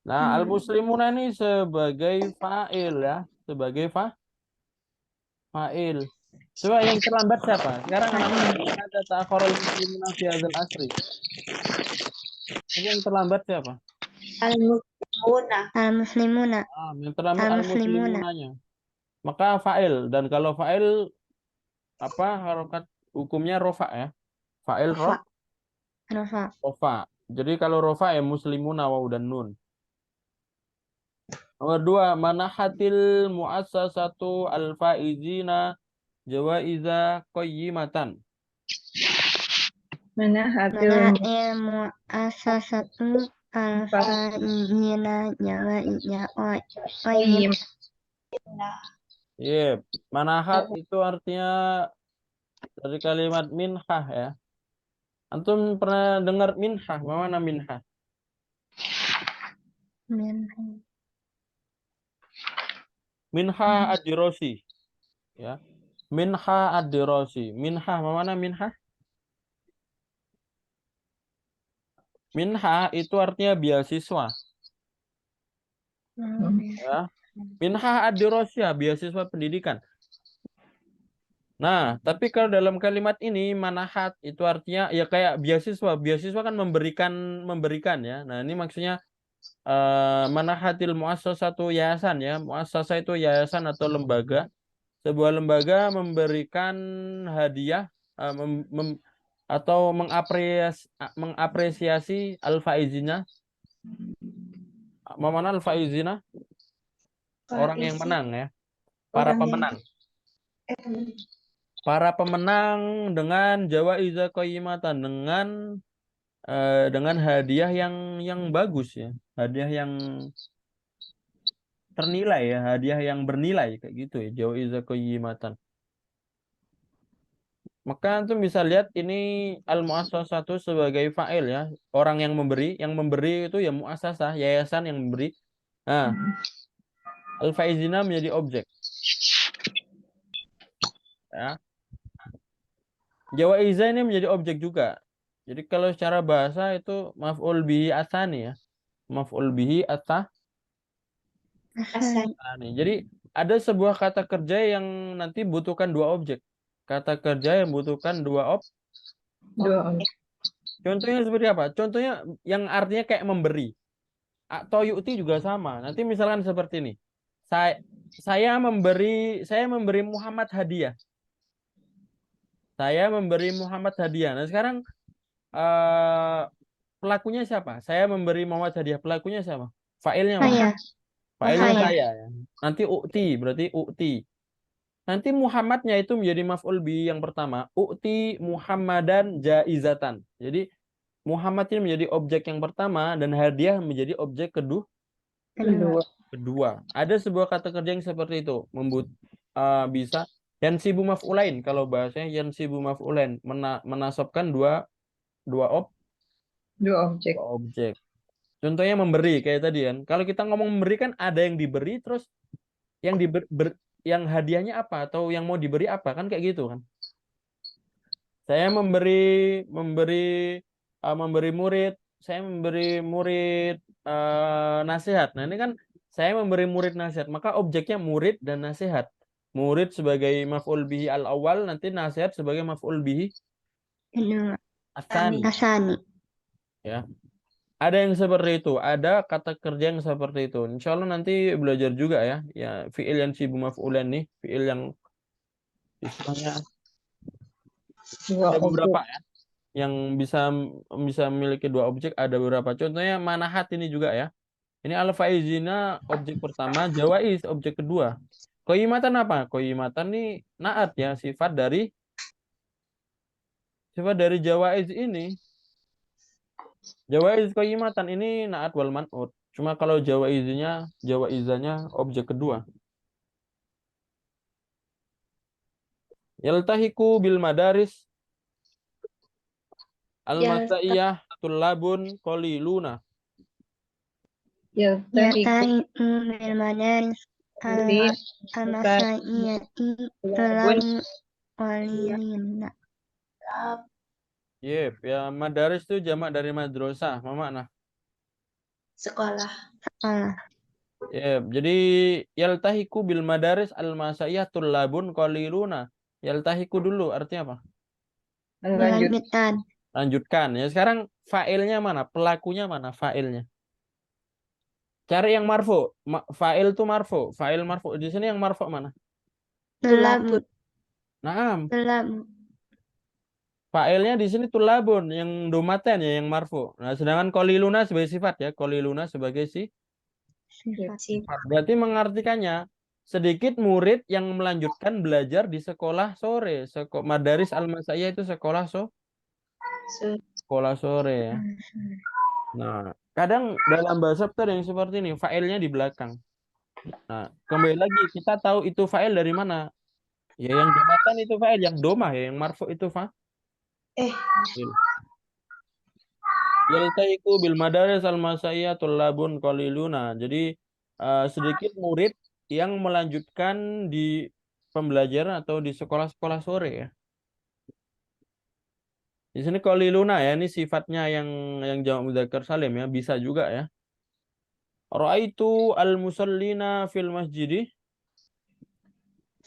Nah, al-muslimuna ini sebagai fa'il ya, sebagai fa'il. Coba yang terlambat siapa? Sekarang ada ta'akhurul muslimuna fi hadzal asri. Ini yang terlambat siapa? Al-muslimuna. Al-muslimuna. Yang terlambat al-muslimunanya. Maka fa'il, dan kalau fa'il apa harokat hukumnya rofa ya. Fa'il rofa. Jadi kalau rofa ya muslimuna waw dan nun. Nomor 2, manahatil muassasatu al-faizina jawaiza qayyimatan. Manahatil muassasatu al-faizina jawaiza qayyim. Iya, manahat itu artinya dari kalimat minhah ya. Antum pernah dengar minhah? Mana minhah? Minhah ad-dirasi. Ya. Minhah ad-dirasi. Minhah mana minhah? Minhah itu artinya beasiswa. Ya. Minhah ad-dirasi, beasiswa pendidikan. Nah, tapi kalau dalam kalimat ini manahat itu artinya ya kayak beasiswa. Beasiswa kan memberikan ya. Nah, ini maksudnya manahatil muassasatu yayasan ya. Muassasah itu yayasan atau lembaga. Sebuah lembaga memberikan hadiah atau mengapresiasi al-faizina. Mana al-faizina? Orang yang Faizi, menang ya. Para orang yang pemenang. teman. Para pemenang dengan jawaiza qayyimatan, dengan hadiah yang bagus ya. Hadiah yang ternilai ya, hadiah yang bernilai kayak gitu ya, jawaiza qayyimatan. Maka antum bisa lihat ini al-muassasatu sebagai fa'il ya, orang yang memberi itu ya muassasah, yayasan yang memberi. Nah, al-faizina menjadi objek ya. Jawaiza ini menjadi objek juga. Jadi kalau secara bahasa itu maf'ul bihi atsani ya. Maf'ul bihi Asal atsani. Jadi ada sebuah kata kerja yang nanti butuhkan dua objek. Kata kerja yang butuhkan dua objek. Dua objek. Contohnya seperti apa? Contohnya yang artinya kayak memberi. Atau yu'ti juga sama. Nanti misalkan seperti ini. Saya memberi Muhammad hadiah. Saya memberi Muhammad hadiah. Nah, sekarang pelakunya siapa? Saya memberi Muhammad hadiah. Pelakunya siapa? Fa'ilnya mana? Saya. Fa'ilnya Saya. saya ya. Nanti u'ti, berarti u'ti. Nanti Muhammadnya itu menjadi maf'ul bi yang pertama. U'ti Muhammadan jaizatan. Jadi Muhammad ini menjadi objek yang pertama dan hadiah menjadi objek kedua. Ada sebuah kata kerja yang seperti itu. Bisa yansibu maf'ulain. Kalau bahasanya yansibu maf'ulain. Menasabkan dua Dua objek. objek. Contohnya memberi kayak tadi kan. Kalau kita ngomong memberi kan ada yang diberi terus yang yang hadiahnya apa atau yang mau diberi apa kan kayak gitu kan. Saya memberi murid, saya memberi murid nasihat. Nah, ini kan saya memberi murid nasihat, maka objeknya murid dan nasihat. Murid sebagai maf'ul bihi al-awwal, nanti nasihat sebagai maf'ul bihi Kedua. asani. Asani. Ya. Ada yang seperti itu, ada kata kerja yang seperti itu. Insya Allah nanti belajar juga ya, ya fi'il yang sibu maf'ulan nih, fi'il yang istilahnya Dua ada objek. beberapa ya, yang bisa memiliki dua objek, ada beberapa. Contohnya manahat ini juga ya. Ini al-faizina objek pertama, jawaiz objek kedua. Qayyimatan apa? Qayyimatan ini naat ya, sifat dari jawaiz ini. Jawaiz qayyimatan ini naat wal man'ut. Cuma kalau jawaizanya objek kedua. Yaltahiku bil madaris al-masaiyah tullabun qaliluna. Yaltahiku Yatahiku bil madaris bil al-masaiyati tulabu qalilina. Yep, ya madaris itu jamak dari madrasah, apa makna? Sekolah. Sekolah. Yep, jadi yaltahiku bil madaris al-masaiyah tullabun qaliluna. Yaltahiku dulu artinya apa? Melanjutkan. Lanjutkan. Ya sekarang fa'ilnya mana? Pelakunya mana? Fa'ilnya. Cari yang marfu. Fa'il itu marfu. Fa'il marfu. Di sini yang marfu mana? Tulabu. Naam. Tulabu. Fa'ilnya di sini tulabun yang domaten ya yang marfu. Nah, sedangkan qaliluna sebagai sifat ya. Qaliluna sebagai sifat. Berarti mengartikannya sedikit murid yang melanjutkan belajar di sekolah sore. Madaris al-Masaiyah itu sekolah sore ya. Nah, kadang dalam bahasa ada yang seperti ini, fa'ilnya di belakang. Nah, kembali lagi kita tahu itu fa'il dari mana? Ya yang jabatan itu fa'il, yang domah ya, yang marfu itu fa'il. Yaltaiku bil madaris al-masaiyah tullabun qaliluna. Jadi sedikit murid yang melanjutkan di pembelajaran atau di sekolah-sekolah sore ya. Di sini qaliluna ya, ini sifatnya yang jamak mudzakkar salim ya, bisa juga ya. Ra'aitu al-musallina fil masjidi.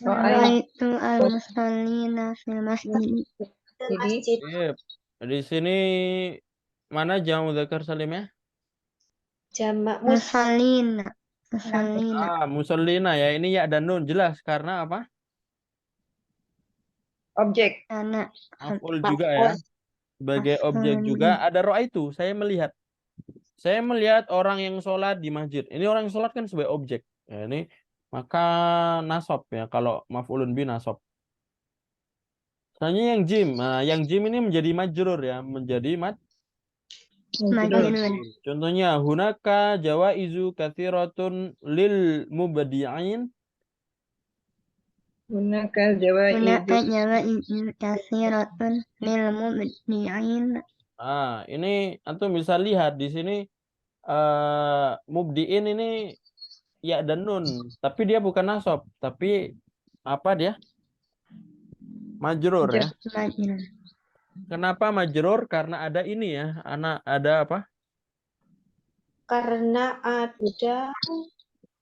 Ra'aitu al-musallina fil masjid. Masjid. Yep. Di sini mana jamak mudzakkar salimnya? Jamak Musallina. Musallina. Musallina ya. Ini ya dan nun jelas karena apa? objek. Anak. Maf'ul juga ya. sebagai objek juga. Ada ra'aitu, saya melihat. Saya melihat orang yang sholat di masjid. Ini orang yang sholat kan sebagai objek. Ya, ini maka nasab ya. Kalau maf'ulun bi nasab. Selanjutnya yang jim. Nah, yang jim ini menjadi majrur ya. Menjadi Majnun. contohnya hunaka jawaizu katsiratun lil mubdi'in. Hunaka Hunaka jawaizu. jawaizu kathiratun lil mubdi'in. Ah, ini antum bisa lihat di sini mubdi'in ini ya dan nun, tapi dia bukan nasab, tapi apa dia? Majrur ya. Majnun. Kenapa majrur? Karena ada ini ya, ada apa? Karena ada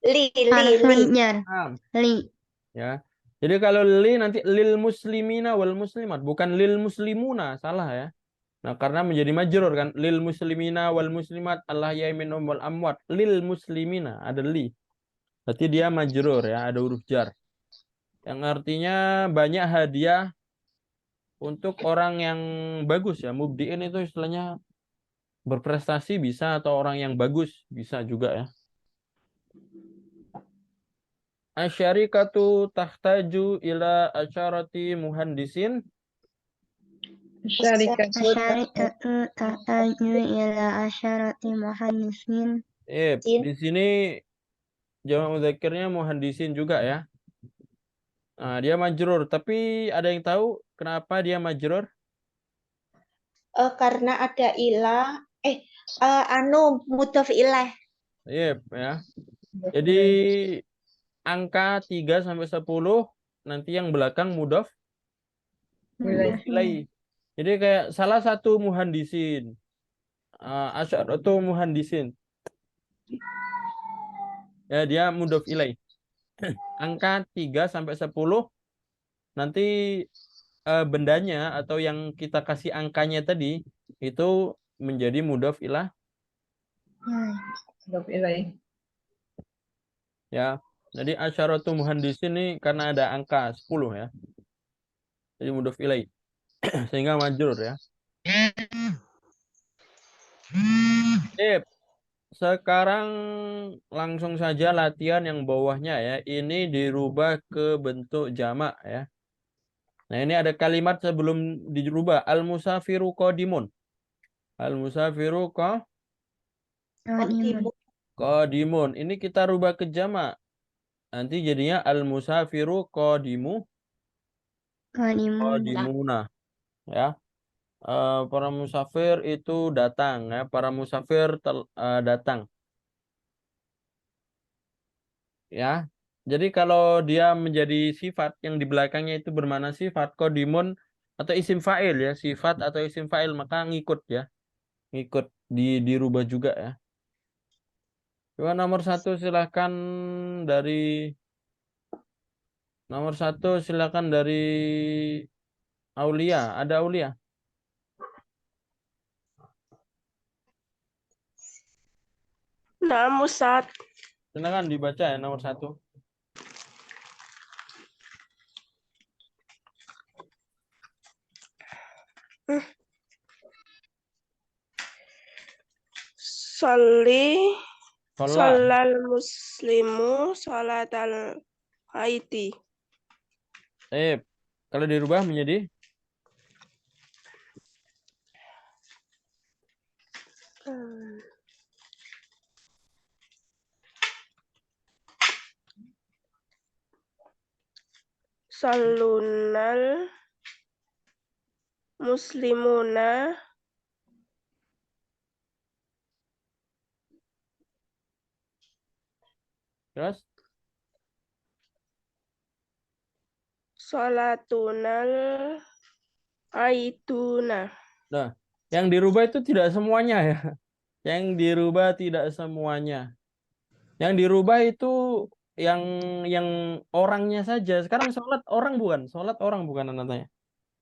li. Harfun jar. Ah, Li. ya. Jadi kalau li nanti lil muslimina wal muslimat, bukan lil muslimuna, salah ya. Nah, karena menjadi majrur kan lil muslimina wal muslimat Allah minhum wal amwat lil muslimina ada li. Berarti dia majrur ya, ada huruf jar. Yang artinya banyak hadiah untuk orang yang bagus ya. Mubdiin itu istilahnya berprestasi bisa atau orang yang bagus bisa juga ya. Asyarikatu tahtaju ila asyarati muhandisin. Syarikatu. Asyarikatu tahtaju ila asyarati muhandisin. Di sini jamak mudzakirnya muhandisin juga ya. Nah, dia majrur, tapi ada yang tahu kenapa dia majrur? Karena ada ilah. Mudhof ilaih. Ya. Jadi angka 3 sampai 10 nanti yang belakang mudhof ilaih. Jadi kayak salah satu muhandisin. Asyaratu muhandisin. Ya, dia mudhof ilaih. Angka 3 sampai 10 nanti bendanya atau yang kita kasih angkanya tadi itu menjadi mudhof ilah Mudhof ilaih. ya. Jadi asyaratu muhandisin ini karena ada angka 10 ya. Jadi mudhof ilaih. Sehingga majrur ya. Sekarang langsung saja latihan yang bawahnya ya. Ini dirubah ke bentuk jamak ya. Nah, ini ada kalimat sebelum dirubah. Al-musafiru qadimun. Al-musafiru qadimun. Ini kita rubah ke jamak. Nanti jadinya al-musafiru qadimuna. Ya. Para musafir itu datang ya. Para musafir datang. Ya. Jadi kalau dia menjadi sifat yang di belakangnya itu bermakna sifat qadimun atau isim fa'il ya, sifat atau isim fa'il maka ngikut ya. Ngikut dirubah juga ya. Coba nomor 1 silakan dari Aulia. Ada Aulia? Nah, Ustaz. Silakan dibaca ya nomor 1. Sholal muslimu sholatal haiti. Kalau dirubah menjadi Salunal muslimuna terus sholatunal aiduna. nah, yang dirubah itu tidak semuanya ya. Yang dirubah tidak semuanya. Yang dirubah itu yang orangnya saja. Sekarang sholat orang bukan namanya.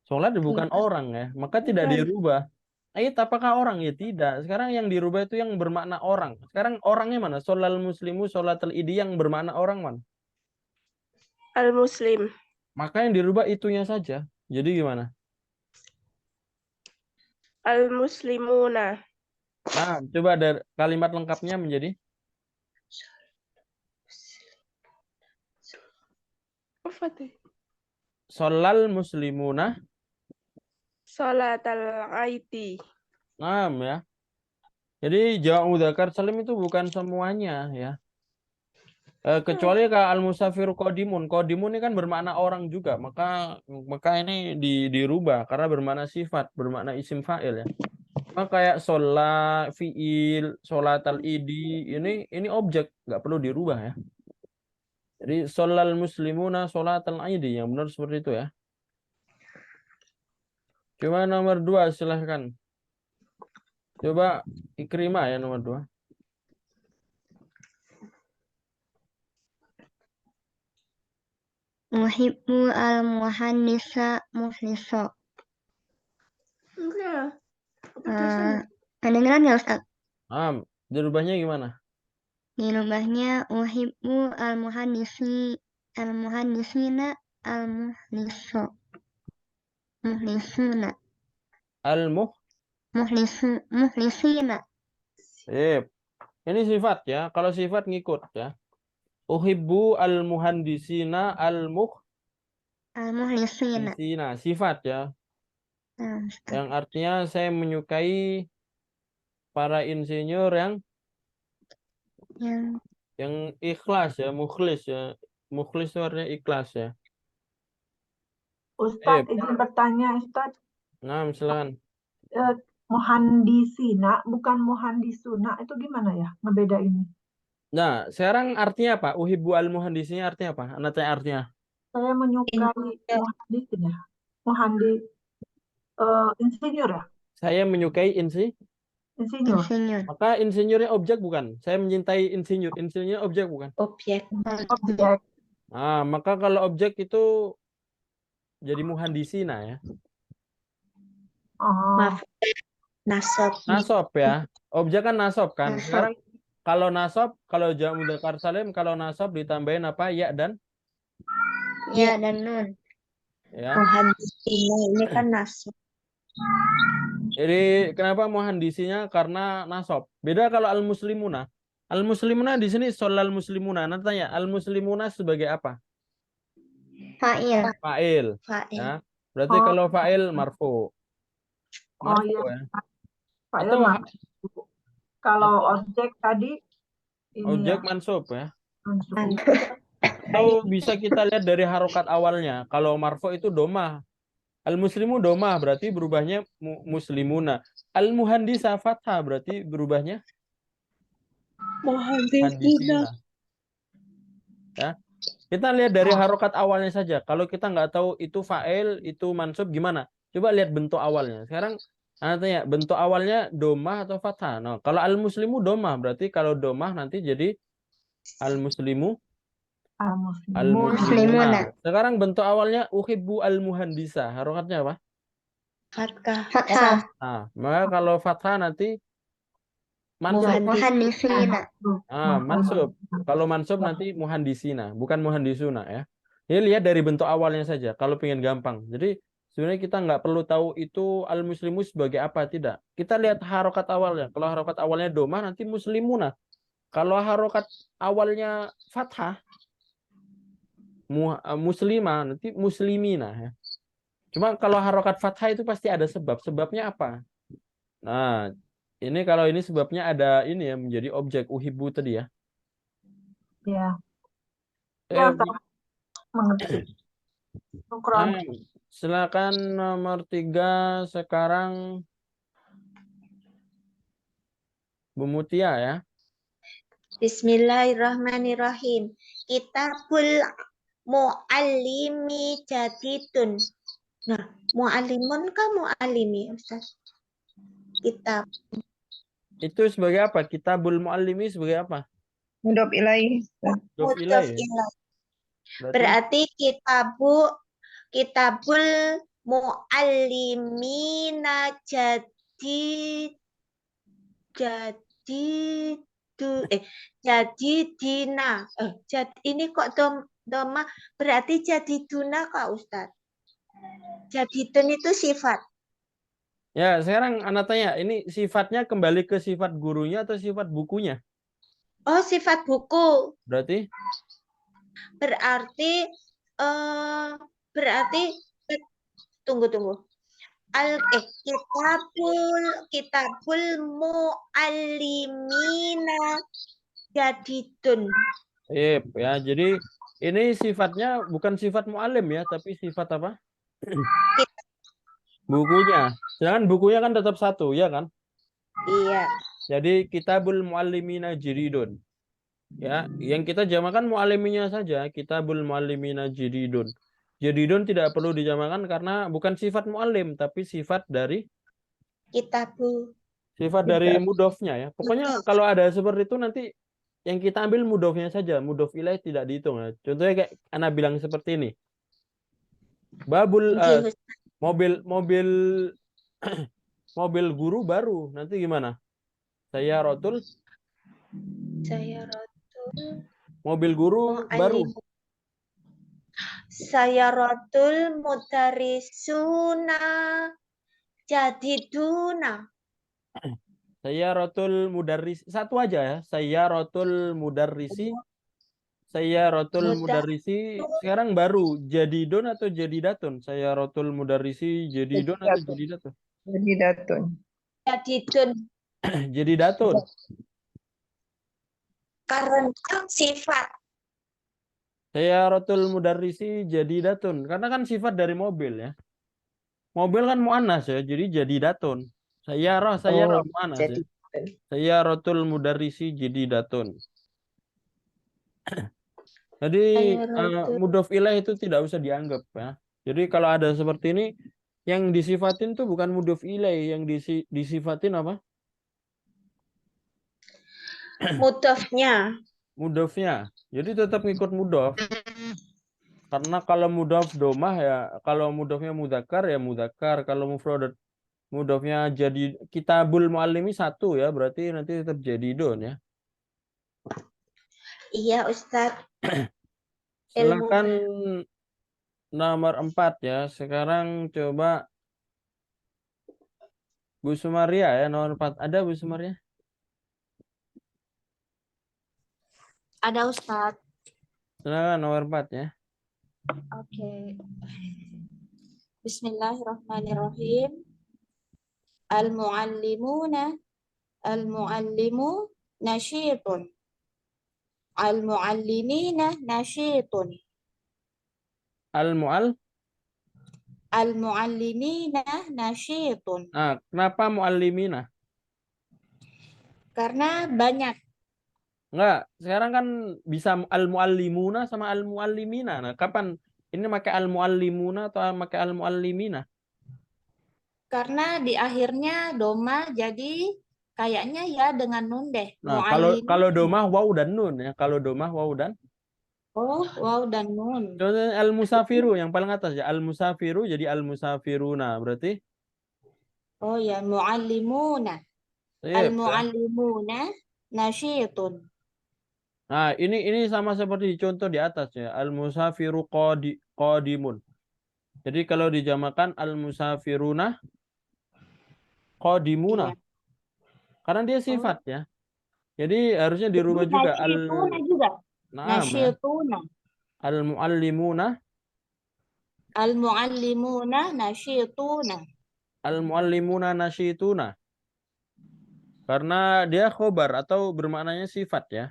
Sholat bukan orang ya, maka tidak dirubah. Apakah orang? Ya tidak. Sekarang yang dirubah itu yang bermakna orang. Sekarang orangnya mana? Sholal muslimu sholatal idi yang bermakna orang mana? Al-muslim. Maka yang dirubah itunya saja. Jadi gimana? al-muslimuna. Nah, coba dari kalimat lengkapnya menjadi Apa tuh? sholal muslimuna. Salatal aiti. Nah, ya. Jadi jamak mudzakkar salim itu bukan semuanya ya. Kecuali kalau al-musafir qadimun. Qadimun ini kan bermakna orang juga. Maka ini dirubah karena bermakna sifat, bermakna isim fa'il ya. Maka kayak sholat, fi'il, sholat al-idi, ini objek, nggak perlu dirubah ya. Jadi sholal muslimuna sholat al-idi, yang benar seperti itu ya. Coba nomor 2 silahkan. Coba Ikrimah ya nomor 2. Uhibbu al-muhandisa muhlisa. Enggak. Kedengeran nggak Ustaz? Dirubahnya gimana? Dirubahnya uhibbu al-muhandisina al-muhliso. Muhlisuna. Muhlisina. Ini sifat ya. Kalau sifat ngikut ya. Uhibbu al-muhandisina Al-muhlisina. sifat ya. Yang artinya saya menyukai para insinyur yang ikhlas ya, mukhlis ya. Mukhlis itu artinya ikhlas ya. Ustadz, izin bertanya, Ustadz. Nah, silakan. Muhandisina, bukan muhandisuna, itu gimana ya ngebedainnya? Nah, sekarang artinya apa? Uhibbu al-muhandisina artinya apa? Nanti artinya. Saya menyukai muhandisin ya. Insinyur ya? Saya menyukai Insinyur. Maka insinyurnya objek bukan? Saya mencintai insinyur. Insinyurnya objek bukan? Objek. Objek. Nah, maka kalau objek itu jadi muhandisina ya. Oh. Maaf. Nasab ya. Objek kan nasab kan. Nasab. Sekarang kalau nasab, kalau jamak mudzakkar salim, kalau nasab ditambahin apa? Ya dan nun. ya. Muhandisina ini kan nasab. Jadi kenapa muhandisinya? Karena nasab. Beda kalau al-muslimuna. Al-muslimuna di sini sholal muslimuna. Nanti tanya, al-muslimuna sebagai apa? Fa'il. Fa'il. Fa'il. Ya. Berarti kalau fa'il marfu. Marfu iya. ya. Fa'il Atau marfu. Kalau objek tadi ini objek ya, mansub ya. mansub. Atau bisa kita lihat dari harokat awalnya. Kalau marfu itu domah. Al-muslimu domah berarti berubahnya muslimuna. Al-muhandisa fathah berarti berubahnya muhandisina. Ya. Kita lihat dari harokat awalnya saja. Kalau kita nggak tahu itu fa'il, itu mansub gimana? Coba lihat bentuk awalnya. Sekarang tanya, bentuk awalnya domah atau fathah? Nah, kalau al-muslimu domah berarti kalau domah nanti jadi al-muslimu al-muslimuna. Sekarang bentuk awalnya uhibbu al-muhandisa. Harokatnya apa? Fathah. Nah, maka kalau fathah nanti mansub. Muhandisina. Mansub. Kalau mansub nanti muhandisina, bukan muhandisuna ya. Ini lihat dari bentuk awalnya saja. Kalau pengen gampang. Jadi sebenarnya kita nggak perlu tahu itu al-muslimu sebagai apa, tidak. Kita lihat harokat awalnya. Kalau harokat awalnya domah nanti muslimuna. Kalau harokat awalnya fathah muslimah nanti muslimina ya. Cuma kalau harokat fathah itu pasti ada sebab. Sebabnya apa? Nah, ini kalau ini sebabnya ada ini ya, menjadi objek uhibbu tadi ya. Ya. Ya, mengerti. Silakan nomor 3 sekarang Bu Mutia ya. Bismillahirrahmanirrahim. Kitabul mu'allimi jadidun. Nah, mu'allimun kah mu'allimi, Ustaz? Kitab. Itu sebagai apa? Kitabul muallimi sebagai apa? Mudhof ilaih. Mudhof ilaih ya? Berarti kitabul mu'allimina jadidina. Ini kok doma berarti jadiduna kak Ustaz? Jadidun itu sifat. Ya, sekarang anak tanya, ini sifatnya kembali ke sifat gurunya atau sifat bukunya? Oh, sifat buku. Berarti Berarti berarti tunggu. Kitabul muallimina jadidun. ya, jadi ini sifatnya bukan sifat muallim ya, tapi sifat apa? Bukunya. Sedangkan bukunya kan tetap satu, ya kan? Iya. Jadi kitabul muallimina jadidun. Ya, yang kita jamakan mualliminya saja, kitabul muallimina jadidun. Jadidun tidak perlu dijamakan karena bukan sifat muallim, tapi sifat dari mudofnya ya. Pokoknya kalau ada seperti itu nanti yang kita ambil mudofnya saja, mudof ilaih tidak dihitung. Ya. Contohnya kayak Ana bilang seperti ini. Babul mobil mobil guru baru, nanti gimana? Sayaratul mobil guru baru. Sayaratul mudarisuna jadiduna. Sayaratul mudarris satu aja ya. Sayaratul mudarrisi. Sayaratul mudarrisi sekarang baru jadidun atau jadidatun? Sayaratul mudarrisi jadidun atau jadidatun? Jadidatun. Jadidun. Jadidatun. Karena sifat. Sayaratul mudarrisi jadidatun. Karena kan sifat dari mobil ya. Mobil kan muannas ya, jadi jadidatun. Sayarah muannas ya. Sayaratul mudarrisi jadidatun. Jadi mudhof ilaih itu tidak usah dianggap ya. Jadi kalau ada seperti ini yang disifatin tuh bukan mudhof ilaih, yang disifatin apa? Mudhofnya. Jadi tetap ngikut mudhof. Karena kalau mudhof domah ya, kalau mudhofnya mudzakkar ya mudzakkar, kalau mufrad mudhofnya jadi kitabul muallimi satu ya, berarti nanti tetap jadidun ya. Iya, Ustadz. Silakan nomor 4 ya. Sekarang coba Bu Sumaria ya, nomor 4. Ada Bu Sumaria? Ada Ustadz. Silakan nomor 4 ya. Oke. Bismillahirrahmanirrahim. Al-muallimuna. Al-muallimu nasyitun. Al-muallimina nasyitun. Al-muallimina nasyitun. Nah, kenapa muallimina? Karena banyak. Enggak, sekarang kan bisa al-muallimuna sama al-muallimina. Nah, kapan ini pakai al-muallimuna atau pakai al-muallimina? Karena di akhirnya doma jadi kayaknya ya dengan nun deh. Nah, kalau domah waw dan nun ya. Kalau domah waw dan waw dan nun. contohnya al-musafiru yang paling atas ya. Al-musafiru jadi al-musafiruna berarti. Oh ya, muallimuna. Al-muallimuna nasyitun. Nah, ini sama seperti contoh di atas ya. Al-musafiru qadimun. Jadi kalau dijamakan al-musafiruna qadimuna. Iya. Karena dia sifat ya. Jadi harusnya dirubah juga Nasyituna. Al-muallimuna. Al-muallimuna nasyituna. Al-muallimuna nasyituna. Karena dia khobar atau bermaknanya sifat ya.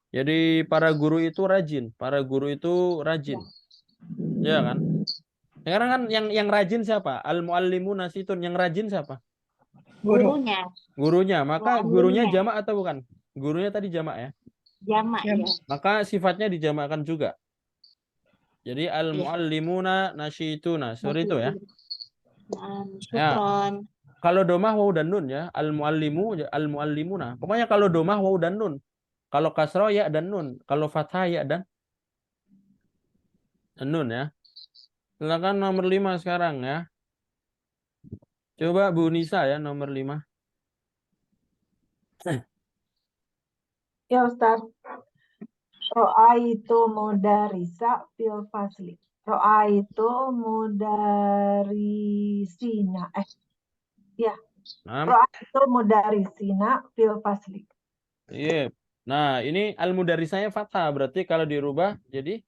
Jadi para guru itu rajin, ya kan? Sekarang kan yang rajin siapa? Al-muallimun nasyitun, yang rajin siapa? Gurunya. Maka gurunya jamak atau bukan? Gurunya tadi jamak ya? Jamak ya. Maka sifatnya dijamakkan juga. Jadi al-muallimuna nasyituna, seperti itu ya. Syukron. Kalau domah waw dan nun ya, al-muallimuna. Pokoknya kalau domah waw dan nun. Kalau kasroh ya dan nun. Kalau fathah ya dan nun ya. Silakan nomor 5 sekarang ya. Coba Bu Nisa ya nomor 5. Ya Ustaz. Ro'a itu mudarisa fil fasli. Ro'a itu mudarisina. Ya. Nah, Ra'aitu mudarisina fil fasli. iya. Nah, ini al-mudarisanya fathah, berarti kalau dirubah jadi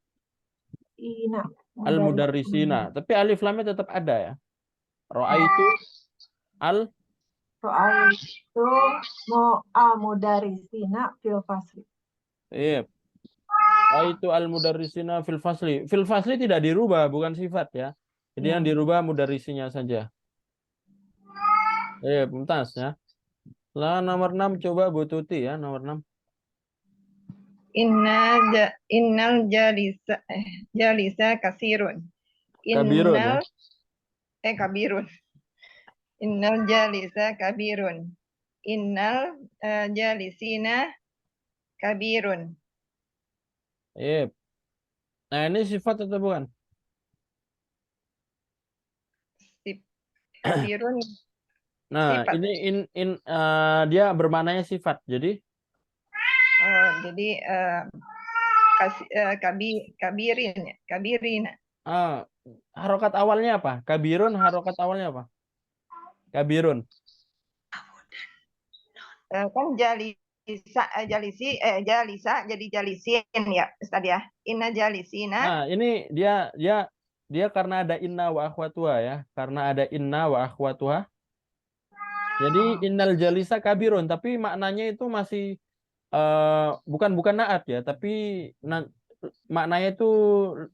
Ina. al-mudarisina. Tapi alif lamnya tetap ada ya. Ra'aitu al Ra'aitu mudarisina fil fasli. iya. Ra'aitu al-mudarisina fil fasli. Fil fasli tidak dirubah, bukan sifat ya. Jadi yang dirubah mudarisinya saja. Mumtaz ya. Lah nomor 6 coba Bu Tuti ya, nomor 6. Innal jalisa kasirun. Kabirun ya. Kabirun. Innal jalisa kabirun. Innal jalisina kabirun. Iya. Nah, ini sifat atau bukan? Kabirun Nah, sifat. ini dia bermaknanya sifat. Jadi Jadi kabirin ya, kabirina. harokat awalnya apa? Kabirun harokat awalnya apa? Kabirun. Kan jalisa jadi jalisin ya Ustaz ya. Inna jalisina. Nah, ini dia karena ada inna wa akhwatuha ya. Karena ada inna wa akhwatuha. Jadi innal jalisa kabirun, tapi maknanya itu masih bukan naat ya, tapi maknanya itu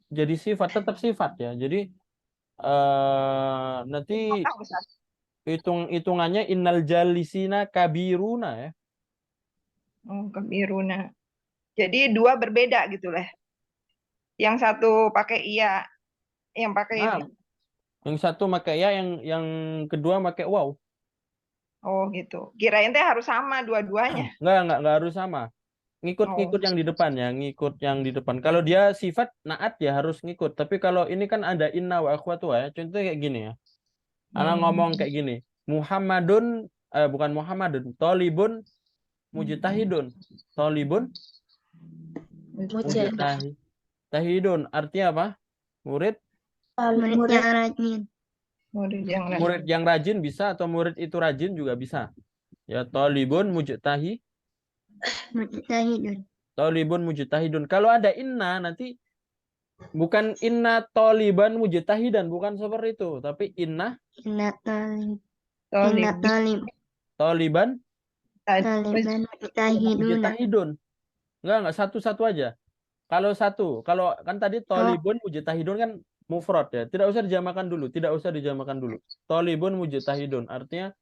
jadi sifat, tetap sifat ya. Jadi nanti hitungannya innal jalisina kabiruna ya. Kabiruna. Jadi dua berbeda gitu lah. Yang satu pakai iya, yang pakai ini. Yang satu pakai ya, yang kedua pakai wow. Oh gitu. Kirain teh harus sama dua-duanya. Enggak harus sama. Ngikut yang di depan ya, ngikut yang di depan. Kalau dia sifat naat ya harus ngikut. Tapi kalau ini kan ada inna wa akhwatuha ya. Contohnya kayak gini ya. Anak ngomong kayak gini. Muhammadun bukan Muhammadun, Tolibun mujtahidun. Tolibun mujtahidun. Artinya apa? Murid Murid yang rajin. Murid yang rajin bisa, atau murid itu rajin juga bisa. Ya, Tolibun mujtahidun. Tolibun mujtahidun. Kalau ada inna nanti bukan inna toliban mujtahidan, bukan seperti itu, tapi inna toliban mujtahidun. Enggak satu-satu aja. Kalau kan tadi tolibun mujtahidun kan mufrad ya. Tidak usah dijamakan dulu. Tolibun mujtahidun artinya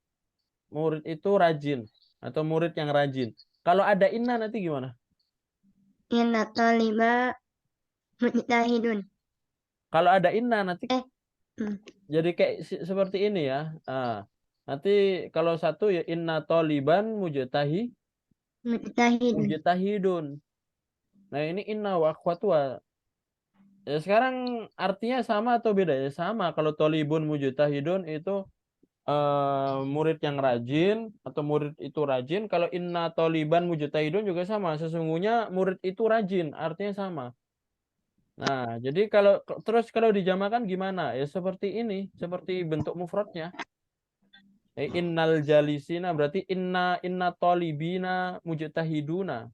murid itu rajin atau murid yang rajin. Kalau ada inna nanti gimana? Inna taliba mujtahidun. Kalau ada inna nanti jadi kayak seperti ini ya. Nanti kalau satu ya inna taliban mujtahidun. Nah, ini inna wa akhwatuha. Ya, sekarang artinya sama atau beda? Ya sama. Kalau tolibun mujtahidun itu murid yang rajin atau murid itu rajin. Kalau inna toliban mujtahidun juga sama. Sesungguhnya murid itu rajin, artinya sama. Nah, jadi kalau dijamakan gimana? Ya seperti ini, seperti bentuk mufradnya. Innal jalisina berarti inna tolibina mujtahiduna.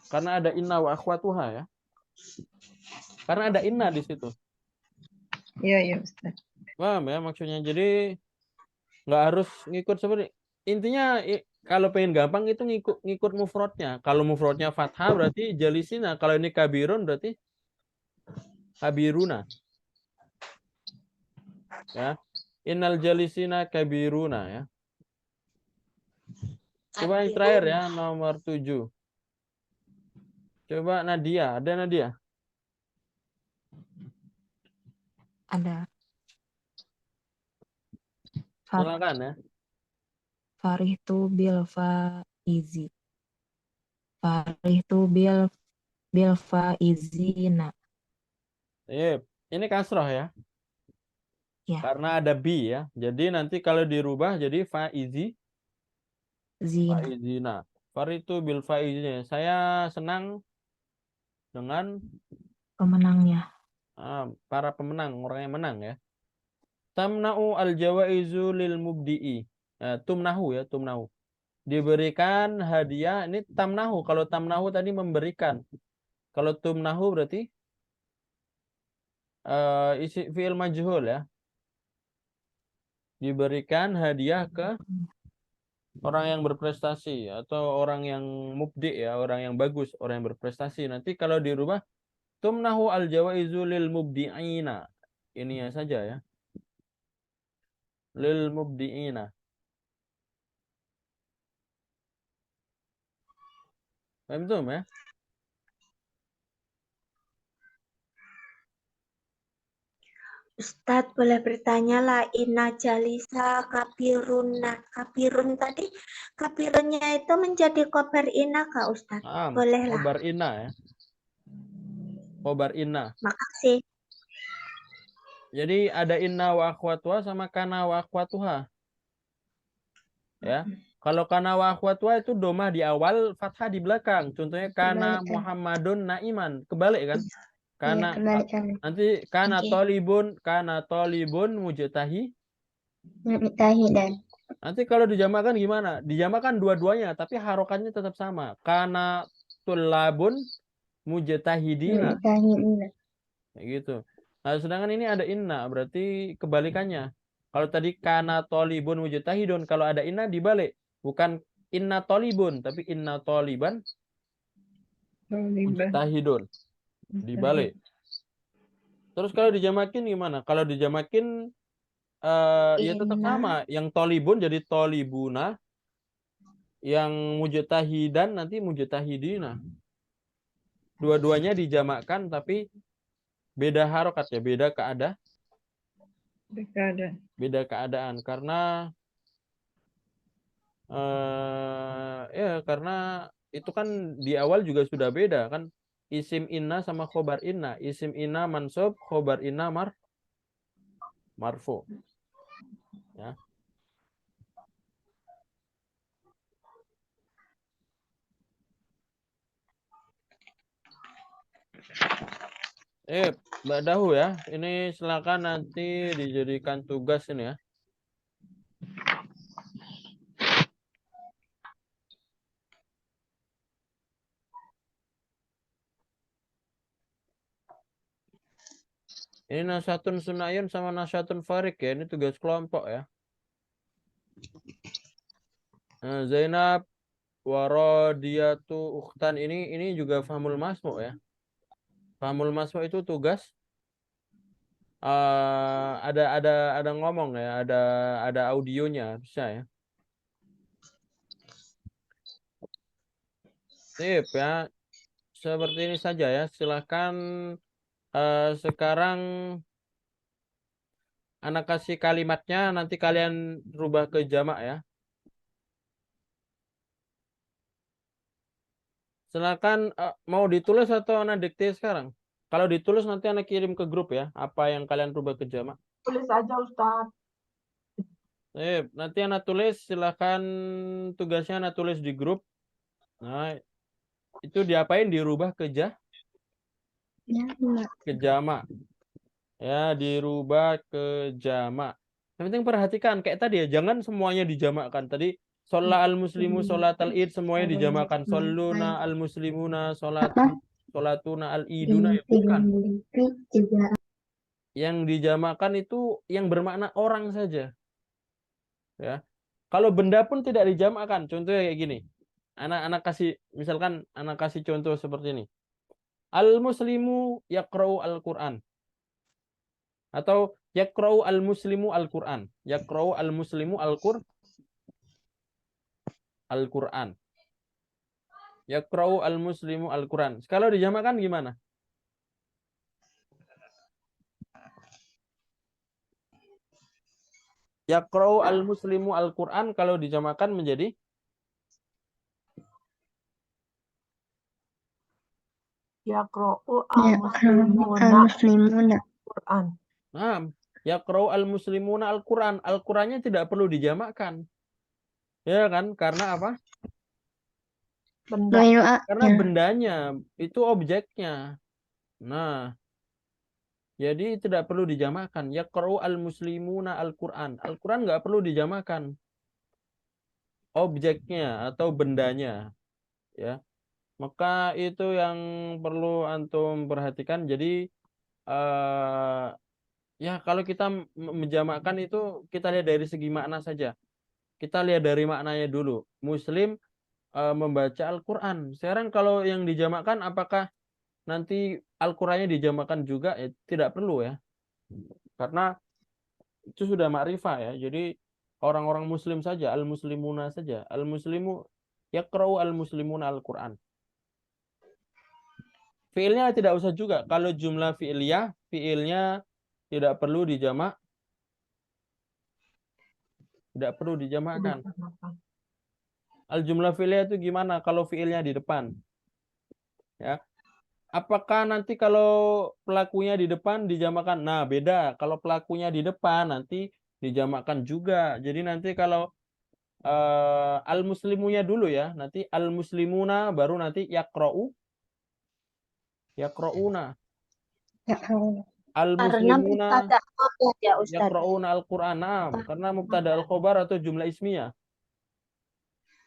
Karena ada inna wa akhwatuha ya. Karena ada inna di situ. Iya, Ustaz. Paham ya maksudnya. Jadi nggak harus ngikut seperti intinya kalau pengen gampang itu ngikut mufradnya. Kalau mufradnya fathah berarti jalisina. Kalau ini kabirun berarti kabiruna. Ya. Innal jalisina kabiruna ya. Coba yang terakhir ya, nomor 7. Coba Nadia, ada Nadia? Ada. Silakan ya. Farihtu bil faizi. Farihtu bil faizina. Ini kasroh ya. Ya. Karena ada bi ya. Jadi nanti kalau dirubah jadi faizina. Farihtu bil faizina. Saya senang dengan pemenangnya. para pemenang, orang yang menang ya. Tamna'u al-jawaizu lil mubdi'i. Tumnahu ya, tumnahu. Diberikan hadiah, ini tamnahu. Kalau tamnahu tadi memberikan. Kalau tumnahu berarti isi fi'il majhul ya. Diberikan hadiah ke orang yang berprestasi atau orang yang mubdi ya, orang yang bagus, orang yang berprestasi. Nanti kalau dirubah tumnahu al-jawaizu lil mubdi'ina. Ini ya saja ya. Lil mubdi'ina. Paham tuh ya? Ustadz boleh bertanya lah, Ina Jalisa Kapirun tadi, kapirunnya itu menjadi khobar Ina Kak Ustadz? Boleh lah. Khobar inna ya. Khobar inna. Makasih. Jadi ada inna wa akhwatuha sama kana wa akhwatuha. Ya. Kalau kana wa akhwatuha itu domah di awal, fathah di belakang. Contohnya kana Kebalikan. Muhammadun naiman. Kebalik kan? Kana Kebalikan. nanti kana tolibun mujtahi. Mujtahidan. Nanti kalau dijamakkan gimana? Dijamakkan dua-duanya, tapi harokatnya tetap sama. Kana tulabun mujtahidina. Mujtahidina. Kayak gitu. Nah, sedangkan ini ada inna, berarti kebalikannya. Kalau tadi kana tolibun mujtahidun, kalau ada inna dibalik. Bukan inna tolibun, tapi inna toliban mujtahidun. Dibalik. Terus kalau dijamakin gimana? Kalau dijamakin ya tetap Inna. sama. Yang tolibun jadi tolibuna. Yang mujtahidan nanti mujtahidina. Dua-duanya dijamakkan tapi beda harokat ya, beda keadaan. Karena ya karena itu kan di awal juga sudah beda kan. Isim inna sama khobar inna. Isim inna mansub, khobar inna marfu. Ya. Mbak Dahu ya. Ini silakan nanti dijadikan tugas ini ya. Ini nasyatun sunayun sama nasyatun farik ya. Ini tugas kelompok ya. Nah, Zainab warodiyatu ukhtan ini juga fahmul masmu ya. Fahmul masmu itu tugas ada ngomong ya, ada audionya bisa ya. Sip ya. Seperti ini saja ya. Silahkan sekarang anak kasih kalimatnya, nanti kalian rubah ke jamak ya. Silakan mau ditulis atau anak dikte sekarang? Kalau ditulis nanti anak kirim ke grup ya, apa yang kalian rubah ke jamak. Tulis aja Ustadz. Nanti anak tulis, silakan tugasnya anak tulis di grup. Nah, itu diapain? Dirubah ke jamak. Ya, dirubah ke jamak. Yang penting perhatikan kayak tadi ya, jangan semuanya dijamakkan. Tadi sholat al-muslimu, sholat al-id semuanya dijamakkan. Sholuna al-muslimuna, sholatuna al-iduna ya bukan. Yang dijamakkan itu yang bermakna orang saja. Ya. Kalau benda pun tidak dijamakkan. Contohnya kayak gini. Anak misalkan anak kasih contoh seperti ini. Al-muslimu yaqra'u al-Qur'an. Atau yaqra'u al-muslimu al-Qur'an. Yaqra'u al-muslimu al-Qur'an. Yaqra'u al-muslimu al-Qur'an. Kalau dijamakkan gimana? Yaqra'u al-muslimu al-Qur'an kalau dijamakkan menjadi Yaqra'u al-muslimuna Quran. Nah, yaqra'u al-muslimuna al-Qur'an. Al-Qur'annya tidak perlu dijamakkan. Ya kan? Karena apa? Benda. Karena bendanya itu objeknya. Nah, Jadi tidak perlu dijamakkan. Yaqra'u al-muslimuna al-Quran. Al-Quran nggak perlu dijamakkan. Objeknya atau bendanya, ya. Maka itu yang perlu antum perhatikan. Jadi ya kalau kita menjamakkan itu kita lihat dari segi makna saja. Kita lihat dari maknanya dulu. Muslim membaca Al-Quran. Sekarang kalau yang dijamakkan apakah nanti Al-Qurannya dijamakkan juga? Ya, tidak perlu ya. Karena itu sudah ma'rifah ya. Jadi orang-orang muslim saja, al-muslimuna saja. Al-muslimu yaqra'u al-muslimuna Al-Quran. Fiilnya tidak usah juga. Kalau jumlah fi'liyah, fiilnya tidak perlu dijamak. Tidak perlu dijamakkan. Al-jumlah fi'liyah itu gimana kalau fiilnya di depan? Ya. Apakah nanti kalau pelakunya di depan dijamakkan? Nah, beda. Kalau pelakunya di depan nanti dijamakkan juga. Jadi nanti kalau al-muslimunya dulu ya, nanti al-muslimuna baru nanti yaqra'u yaqra'una. Karena Al-muslimuna mubtada khobar ya Ustaz. yaqra'una al-Qur'an. Nah, karena mubtada al-khobar atau jumlah ismiyah.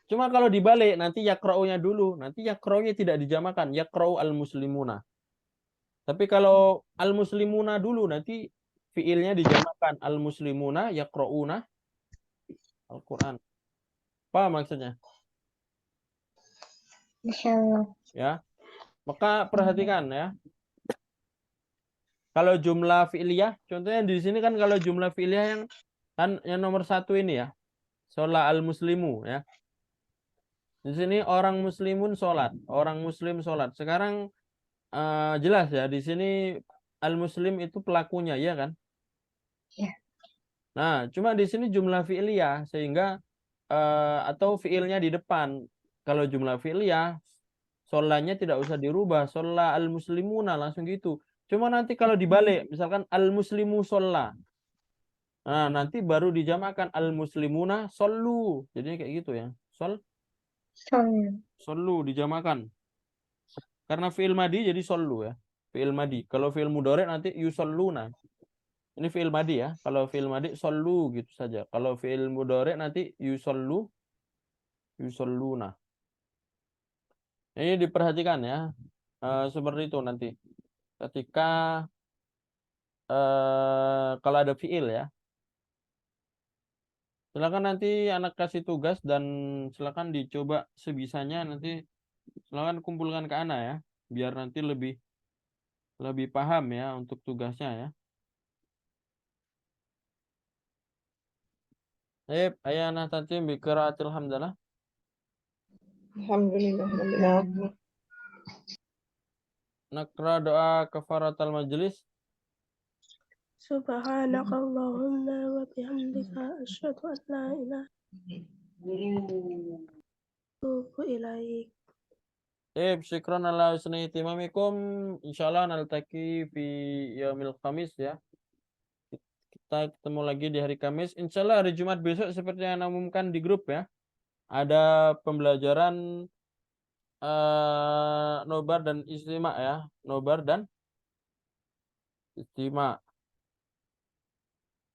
Cuma kalau dibalik nanti yaqra'unya dulu, nanti yaqra'unya tidak dijamakan, yaqra'u al-muslimuna. Tapi kalau al-muslimuna dulu nanti fiilnya dijamakan al-muslimuna yaqra'una al-Qur'an. Paham maksudnya? Insyaallah. Ya. Maka perhatikan ya. Kalau jumlah fi'liyah, contohnya di sini kan kalau jumlah fi'liyah yang nomor 1 ini ya. Sholat al-muslimu ya. Di sini orang muslimun sholat, orang muslim sholat. Sekarang jelas ya di sini al-muslim itu pelakunya ya kan? Ya. Nah, cuma di sini jumlah fi'liyah sehingga atau fi'ilnya di depan. Kalau jumlah fi'liyah sholatnya tidak usah dirubah, sholat al-muslimuna langsung gitu. Cuma nanti kalau dibalik, misalkan al-muslimu sholat. Nah, nanti baru dijamakan al-muslimuna shollu. Jadi kayak gitu ya. Shollu dijamakan. Karena fi'il madi jadi shollu ya. Fi'il madi. Kalau fi'il mudhari nanti yusolluna. Ini fi'il madi ya. Kalau fi'il madi shollu gitu saja. Kalau fi'il mudhari nanti yusolluna. Ini diperhatikan ya. Seperti itu nanti. Ketika kalau ada fi'il ya. Silakan nanti anak kasih tugas dan silakan dicoba sebisanya nanti silakan kumpulkan ke Ana ya. Biar nanti lebih paham ya untuk tugasnya ya. Ayana Tatim bi qiraatil hamdalah. Alhamdulillah. Nakra doa kafaratul majlis. Subhanakallahumma wa bihamdika asyhadu an la ilaha illa anta atubu ilaik. Syukran ala husni ihtimamikum. Insyaallah naltaqi fi yaumil khamis ya. Kita ketemu lagi di hari Kamis. Insyaallah hari Jumat besok seperti yang diumumkan di grup ya. Ada pembelajaran nobar dan istima ya. Nobar dan istima.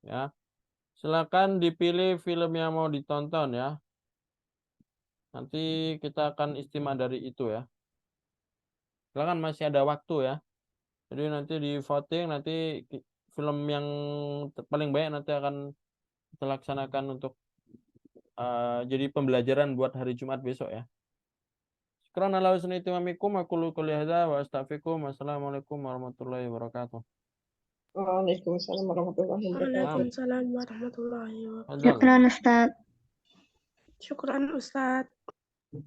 Ya. Silakan dipilih film yang mau ditonton ya. Nanti kita akan istima dari itu ya. Silakan masih ada waktu ya. Jadi nanti di voting nanti film yang paling banyak nanti akan kita laksanakan untuk jadi pembelajaran buat hari Jumat besok ya. Syukran ala husni ihtimamikum aqulu qouli hadza wa astaghfirukum. Wassalamualaikum warahmatullahi wabarakatuh. Waalaikumsalam warahmatullahi wabarakatuh. Waalaikumsalam warahmatullahi wabarakatuh. Fadhal. Syukran Ustaz. Syukran Ustaz.